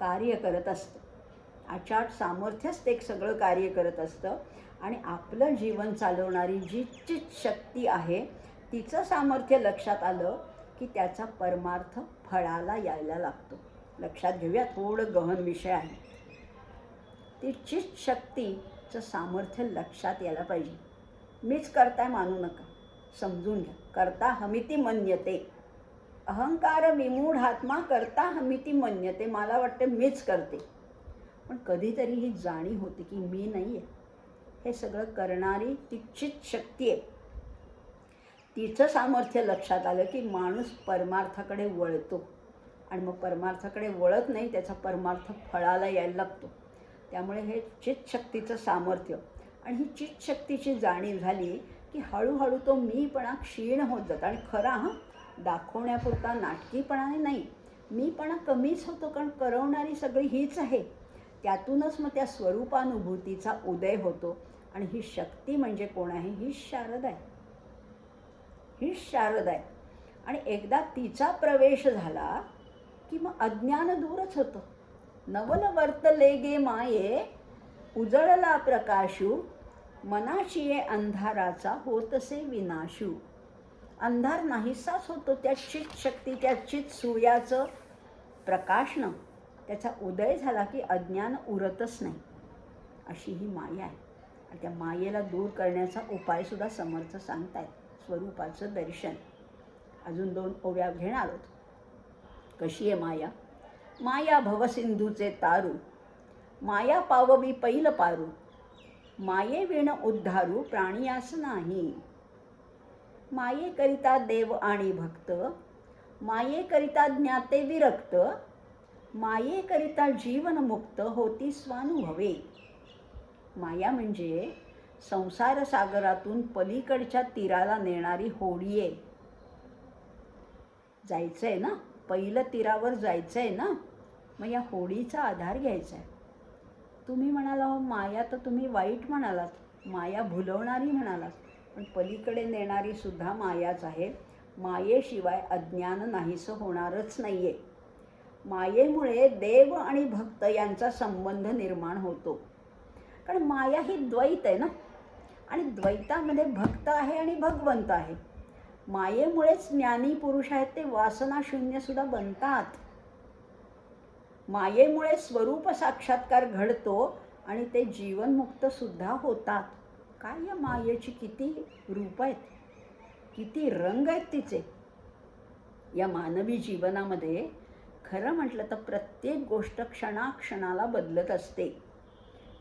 कार्य करत असतं. अचाट सामर्थ्यच ते सगळं कार्य करत असतं. आणि आपलं जीवन चालवणारी जी चित्शक्ती आहे तिचं सामर्थ्य लक्षात आलं की त्याचा परमार्थ फळाला यायला लागतो. लक्षात घेऊया, थोडं गहन विषय आहे. ती चित्शक्तीचं सामर्थ्य लक्षात यायला पाहिजे. मीच करताय मानू नका, समजून घ्या. करता हमिती मन्यते, अहंकार विमूढात्मा करता हमिती मन्यते. मला वाटते मीच करते, पण कधीतरी ही जाणीव होते की मी नाही आहे, हे सगळं करणारी ती चित्शक्ती आहे. तिचं सामर्थ्य लक्षात आलं की माणूस परमार्थाकडे वळतो आणि मग परमार्थाकडे वळत नाही, त्याचा परमार्थ फळाला यायला लागतो. त्यामुळे हे चित्तशक्तीचं सामर्थ्य आणि ही चित्तशक्तीची जाणीव झाली की हळूहळू तो मीपणा क्षीण होत जातो. आणि खरा दाखवण्यापुरता नाटकीपणाने नाही, मीपणा कमीच होतो, कारण करवणारी सगळी हीच आहे. त्यातूनच मग त्या स्वरूपानुभूतीचा उदय होतो. आणि ही शक्ती म्हणजे कोण आहे? हीच शारदा आहे, हीच शारदा आहे. आणि एकदा तिचा प्रवेश झाला की मग अज्ञान दूरच होतं. नवल वर्तले गे माये, उजळला प्रकाशू, मनाची अंधाराचा होतसे विनाशू. अंधार नाहीसाच होतो त्या चित शक्ती, त्या चित सूर्याचं प्रकाशनं त्याचा उदय झाला की अज्ञान उरतच नाही. अशी ही माया आहे. आणि त्या मायेला दूर करण्याचा उपायसुद्धा समर्थ सांगतायत, स्वरूपाचं दर्शन. अजून 2 ओव्या घेणार आहोत. कशी आहे माया? माया भवसिंधूचे तारू, माया पाववी पैल पारू, माये विण उद्धारू प्राणियास नाही. मायेकरिता देव आणि भक्त, मायेकरिता ज्ञाते विरक्त, मायेकरिता जीवन मुक्त होती स्वानुभवे. माया म्हणजे संसार सागरातून पलीकडच्या तीराला नेणारी होडी आहे. जायचं आहे ना, पहिलं तीरावर जायचं आहे ना, मग या होडीचा आधार घ्यायचा आहे. तुम्ही म्हणाला हो माया, तर तुम्ही वाईट म्हणालात, माया भुलवणारी म्हणालात, पण पलीकडे नेणारी सुद्धा मायाच आहे. मायेशिवाय अज्ञान नाहीसं होणारच नाही आहे. मायेमुळे देव आणि भक्त यांचा संबंध निर्माण होतो. कारण माया ही द्वैत आहे ना, आणि द्वैतामध्ये भक्त आहे आणि भगवंत आहे. मायेमुळेच ज्ञानी पुरुष आहेत ते वासनाशून्यसुद्धा बनतात. मायेमुळे स्वरूप साक्षात्कार घडतो आणि ते जीवनमुक्तसुद्धा होतात. काय या मायेची किती रूप आहेत, किती रंग आहेत तिचे. या मानवी जीवनामध्ये खरं म्हटलं तर प्रत्येक गोष्ट क्षणाक्षणाला बदलत असते.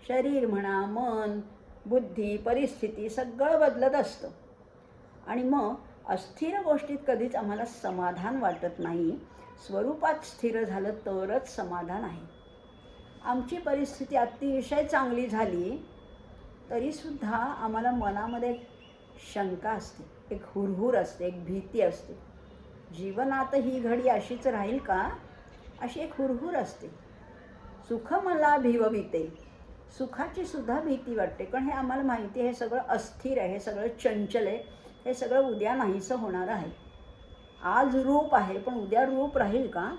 शरीर म्हणा, मन, बुद्धी, परिस्थिती सगळं बदलत असतं. आणि मग अस्थिर गोष्टीत कधीच आम्हाला समाधान वाटत नाही. स्वरूपात स्थिर झालं तरच समाधान आहे. आमची परिस्थिती अतिशय चांगली झाली तरीसुद्धा आम्हाला मनामध्ये शंका असते, एक हुरहुर असते, एक भीती असते. जीवनात ही घडी अशीच राहील का, अशी एक हुरहुर असते. सुख मला भिवविते, सुखाची सुद्धा भीती वाटते. कारण हे आम्हाला माहिती आहे, हे सगळं अस्थिर आहे, हे सगळं चंचल आहे, हे सगळं उद्या नाहीसं होणार आहे. आज रूप आहे पण उद्या रूप राहील का?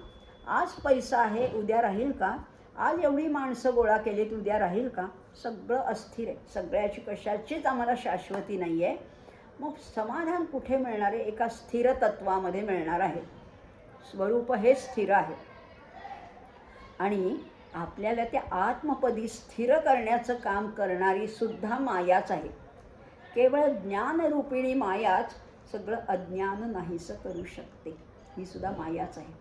आज पैसा आहे उद्या राहील का? आज एवढी माणसं गोळा केलीत उद्या राहील का? सगळं अस्थिर आहे. सगळ्याची कशाचीच आम्हाला शाश्वती नाही आहे. मग समाधान कुठे मिळणार आहे? एका स्थिर तत्वामध्ये मिळणार आहे. स्वरूप हे स्थिर आहे आणि आपल्याला त्या आत्मपदी स्थिर करण्याचं काम करणारी सुद्धा मायाच आहे. केवळ ज्ञानरूपिणी मायाच सगळं अज्ञान नाहीसं करू शकते. ही सुद्धा मायाच आहे.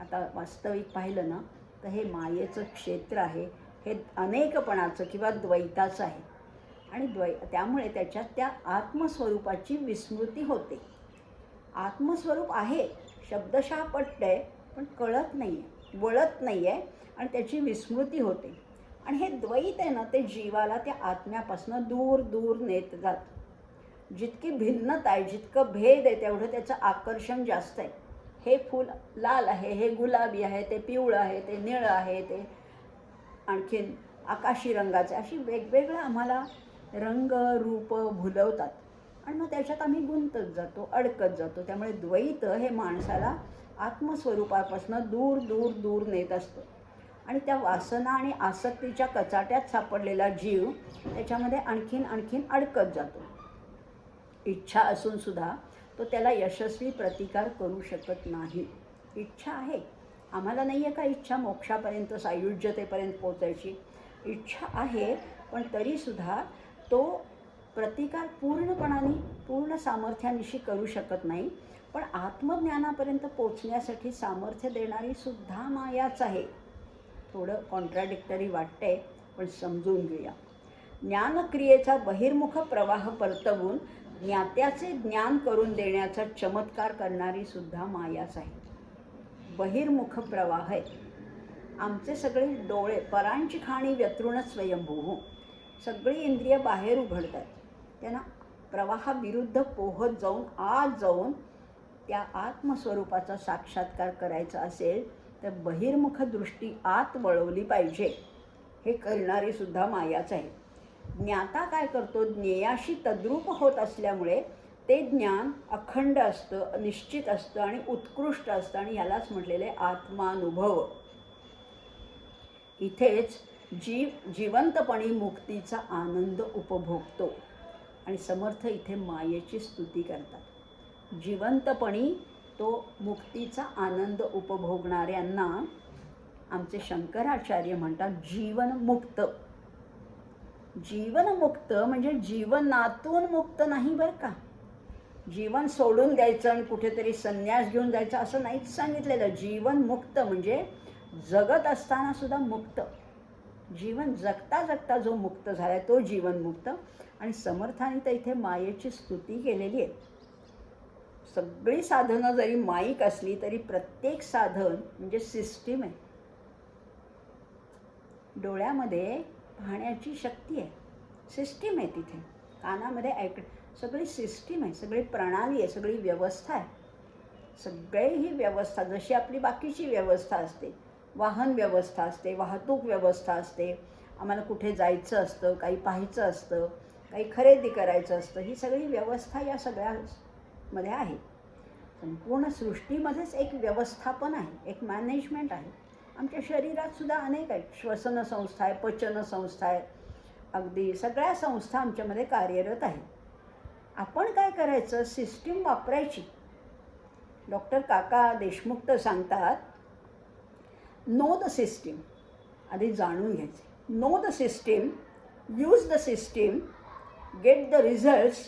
आता वास्तविक पाहिलं ना तर हे मायेचं क्षेत्र आहे, हे अनेकपणाचं किंवा द्वैताचं आहे. आणि त्यामुळे त्याच्यात त्या आत्मस्वरूपाची विस्मृती होते. आत्मस्वरूप आहे, शब्दशः पटतंय, पण कळत नाही आहे, वळत नाही आहे आणि त्याची विस्मृती होते. आणि हे द्वैत आहे ना, ते जीवाला त्या आत्म्यापासून दूर दूर नेत जातं. जितकी भिन्नता आहे, जितकं भेद आहे, तेवढं त्याचं आकर्षण जास्त आहे. हे फूल लाल आहे, हे गुलाबी आहे, ते पिवळं आहे, ते निळं आहे, ते आणखीन आकाशी रंगाचे, अशी वेगवेगळं आम्हाला रंग रूप भुलवतात आणि मग त्याच्यात आम्ही गुंतत जातो, अडकत जातो. त्यामुळे द्वैत हे माणसाला आत्मस्वरूपापासून दूर दूर दूर नेत असतं. आणि त्या वासना आणि आसक्तीच्या कचाट्यात सापडलेला जीव त्याच्यामध्ये आणखीन आणखीन अडकत जातो. इच्छा असून सुद्धा तो त्याला यशस्वी प्रतिकार करू शकत नाही. इच्छा आहे, आम्हाला नाही आहे का इच्छा मोक्षापर्यंत, सायुज्यतेपर्यंत पोचायची इच्छा आहे, पण तरीसुद्धा तो प्रतिकार पूर्णपणाने पूर्ण सामर्थ्यानिशी करू शकत नाही. पण आत्मज्ञानापर्यंत पोचण्यासाठी सामर्थ्य देणारी सुद्धा मायाच आहे. थोडं कॉन्ट्राडिक्टरी वाटतंय, पण समजून घेऊया. ज्ञानक्रियेचा बहिर्मुख प्रवाह परतवून ज्ञात्याचे ज्ञान करून देण्याचा चमत्कार करणारी सुद्धा मायाच आहे. बहिर्मुख प्रवाह आहे. आमचे सगळे डोळे परांची खाणी व्यतृणच स्वयंभू. सगळी इंद्रिय बाहेर उघडतात. त्यांना प्रवाहाविरुद्ध पोहत जाऊन आत जाऊन त्या आत्मस्वरूपाचा साक्षात्कार करायचा असेल तर बहिर्मुख दृष्टी आत वळवली पाहिजे. हे करणारी सुद्धा मायाच आहे. ज्ञाता काय करतो? ज्ञेयाशी तद्रूप होत असल्यामुळे ते ज्ञान अखंड असतं, निश्चित असतं आणि उत्कृष्ट असतं आणि यालाच म्हटलेले आत्मानुभव. इथेच जिवंतपणी मुक्तीचा आनंद उपभोगतो. आणि समर्थ इथे मायेची स्तुती करतात. जिवंतपणी तो मुक्तीचा आनंद उपभोगणाऱ्यांना आमचे शंकराचार्य म्हणतात जीवनमुक्त. जीवनमुक्त म्हणजे जीवनातून मुक्त नाही बरं का. जीवन सोडून द्यायचं आणि कुठेतरी संन्यास घेऊन जायचं असं नाहीच सांगितलेलं. जीवनमुक्त म्हणजे जगत असताना सुद्धा मुक्त. जीवन जगता जगता जो मुक्त झाला आहे तो जीवनमुक्त. आणि समर्थाने तर इथे मायेची स्तुती केलेली आहे. सगळी साधनं जरी माईक असली तरी प्रत्येक साधन म्हणजे सिस्टीम आहे. डोळ्यामध्ये पाहण्याची शक्ती आहे, सिस्टीम आहे तिथे. कानामध्ये सगळी सिस्टीम आहे, सगळी प्रणाली आहे, सगळी व्यवस्था आहे. सगळी ही व्यवस्था जशी आपली बाकीची व्यवस्था असते, वाहन व्यवस्था असते, वाहतूक व्यवस्था असते, आम्हाला कुठे जायचं असतं, काही पाहायचं असतं, काही खरेदी करायचं असतं, ही सगळी व्यवस्था या सगळ्यामध्ये आहे. संपूर्ण सृष्टीमध्येच एक व्यवस्थापन आहे, एक मॅनेजमेंट आहे. आमच्या शरीरात सुद्धा अनेक आहेत. श्वसन संस्था आहे, पचन संस्था आहे, अगदी सगळ्या संस्था आमच्यामध्ये कार्यरत आहे. आपण काय करायचं? सिस्टीम वापरायची. डॉक्टर काका देशमुख तर सांगतात, नो द सिस्टीम. आधी जाणून घ्यायचे. Know the system, use the system, get the results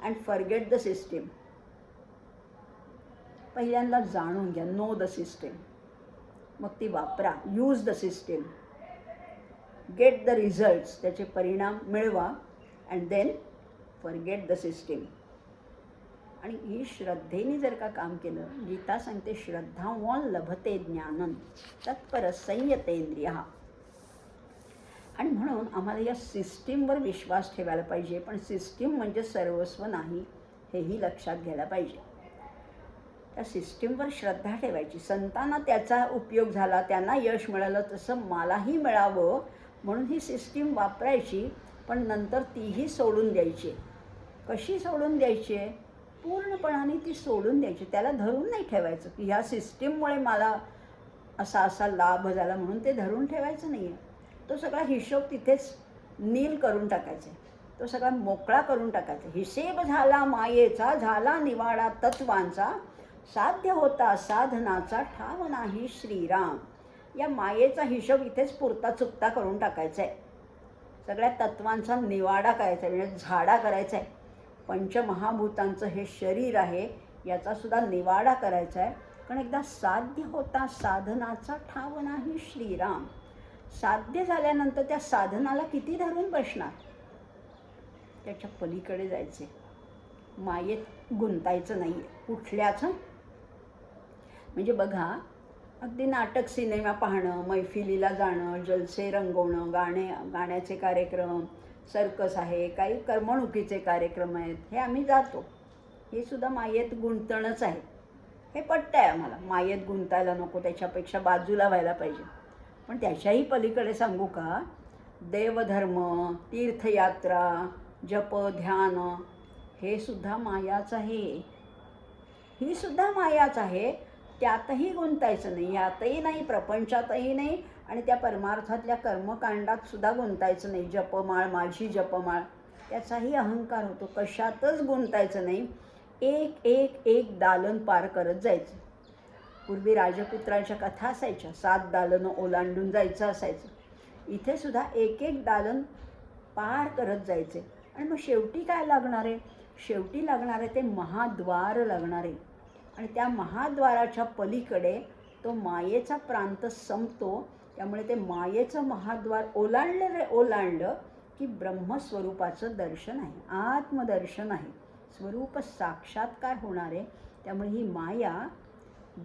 and forget the system. पहिल्यांदा जाणून घ्या, नो द सिस्टीम, मग ती वापरा. Use the system, get the results, त्याचे परिणाम मिळवा, and then forget the system. आणि ही श्रद्धेने जर का काम केलं, गीता सांगते श्रद्धावान लभते ज्ञानम तत्पर संयतेंद्रिय. आणि म्हणून आम्हाला या सिस्टीमवर विश्वास ठेवायला पाहिजे. पण सिस्टीम म्हणजे सर्वस्व नाही, हेही लक्षात घ्यायला पाहिजे. त्या सिस्टीमवर श्रद्धा ठेवायची. संतांना त्याचा उपयोग झाला, त्यांना यश मिळालं, तसं मलाही मिळावं म्हणून ही सिस्टीम वापरायची. पण नंतर तीही सोडून द्यायची. कशी सोडून द्यायची? पूर्णपणाने ती सोडून द्यायची. त्याला धरून नाही ठेवायचं की ह्या सिस्टीममुळे मला असा लाभ झाला म्हणून ते धरून ठेवायचं नाही आहे. तो सगळा हिशोब तिथेच नील करून टाकायचा. तो सगळा मोकळा करून टाकायचा. हिशेब झाला मायेचा, झाला निवाडा तत्वांचा, साध्य होता साधनाचा, ठाव नाही श्रीराम. या मायेचा हिशोब इथेच पुरता चुकता करून टाकायचा आहे. सगळ्या तत्वांचा निवाडा करायचा आहे, म्हणजे झाडा करायचा आहे. पंचमहाभूतांचं हे शरीर आहे, याचासुद्धा निवाडा करायचा आहे. कारण एकदा साध्य होता साधनाचा, ठाव नाही श्रीराम. साध्य झाल्यानंतर त्या साधनाला किती धरून बसणार? त्याच्या पलीकडे जायचे. मायेत गुंतायचं नाही आहे कुठल्याचं. म्हणजे बघा, अगदी नाटक सिनेमा पाहणं, मैफिलीला जाणं, जलसे रंगवणं, गाण्याचे कार्यक्रम, सर्कस आहे, काही करमणुकीचे कार्यक्रम आहेत, हे आम्ही जातो. हे सुद्धा मायेत गुंतणंच आहे. हे पटतं आहे आम्हाला. मायेत गुंतायला नको, त्याच्यापेक्षा बाजूला व्हायला पाहिजे. पण त्याच्याही पलीकडे सांगू का, देवधर्म, तीर्थयात्रा, जप, ध्यान, हे सुद्धा मायाच आहे. ही सुद्धा मायाच आहे. त्यातही गुंतायचं नाही, यातही नाही, प्रपंचातही नाही, आणि त्या परमार्थातल्या कर्मकांडात सुद्धा गुंतायचं नाही. जपमाळ, माझी जपमाळ, त्याचाही अहंकार होतो. कशातच गुंतायचं नाही. एक एक एक दालन पार करत जायचं. पूर्वी राजपुत्राच्या कथा असायच्या, 7 दालनं ओलांडून जायचं असायचं. इथे सुद्धा एक एक दालन पार करत जायचे. आणि मग शेवटी काय लागणार आहे? शेवटी लागणार आहे ते महाद्वार लागणार आहे. आणि त्या महाद्वाराच्या पलीकडे तो मायेचा प्रांत संपतो. त्यामुळे ते मायेचं महाद्वार ओलांडलं की ब्रह्मस्वरूपाचं दर्शन आहे, आत्मदर्शन आहे. स्वरूप साक्षात्कार होणार आहे. त्यामुळे ही माया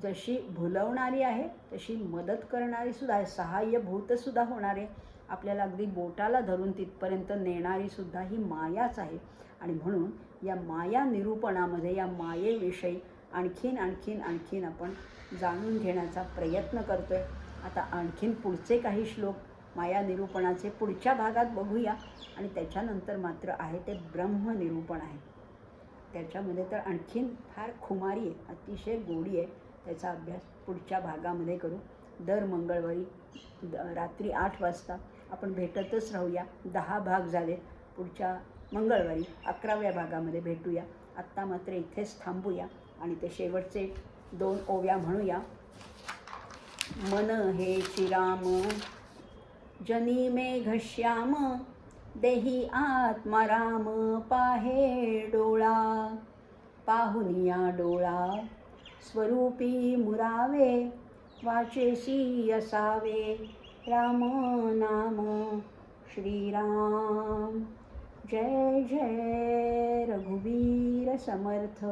जशी भुलवणारी आहे तशी मदत करणारीसुद्धा आहे, सहाय्यभूतसुद्धा होणार आहे. आपल्याला अगदी बोटाला धरून तिथपर्यंत नेणारीसुद्धा ही मायाच आहे. आणि म्हणून या माया निरूपणामध्ये या मायेविषयी आणखीन आपण जाणून घेण्याचा प्रयत्न करतो आहे. आता आणखीन पुढचे काही श्लोक माया निरूपणाचे पुढच्या भागात बघूया. आणि त्याच्यानंतर मात्र आहे ते ब्रह्मनिरूपण आहे. त्याच्यामध्ये तर आणखीन फार खुमारी आहे, अतिशय गोडी आहे. त्याचा अभ्यास पुढच्या भागामध्ये करू. दर मंगळवारी रात्री 8 वाजता आपण भेटतच राहूया. 10 भाग झाले. पुढच्या मंगळवारी 11व्या भागामध्ये भेटूया. आत्ता मात्र इथेच थांबूया आणि ते शेवटचे 2 ओव्या म्हणूया. मन हे चिराम जनी मेघश्याम, देही आत्माराम पाहे डोळा. पाहुनिया डोळा स्वरूपी मुरावे, वाचेसी असावे राम नाम श्रीराम. जय जय रघुवीर समर्थ.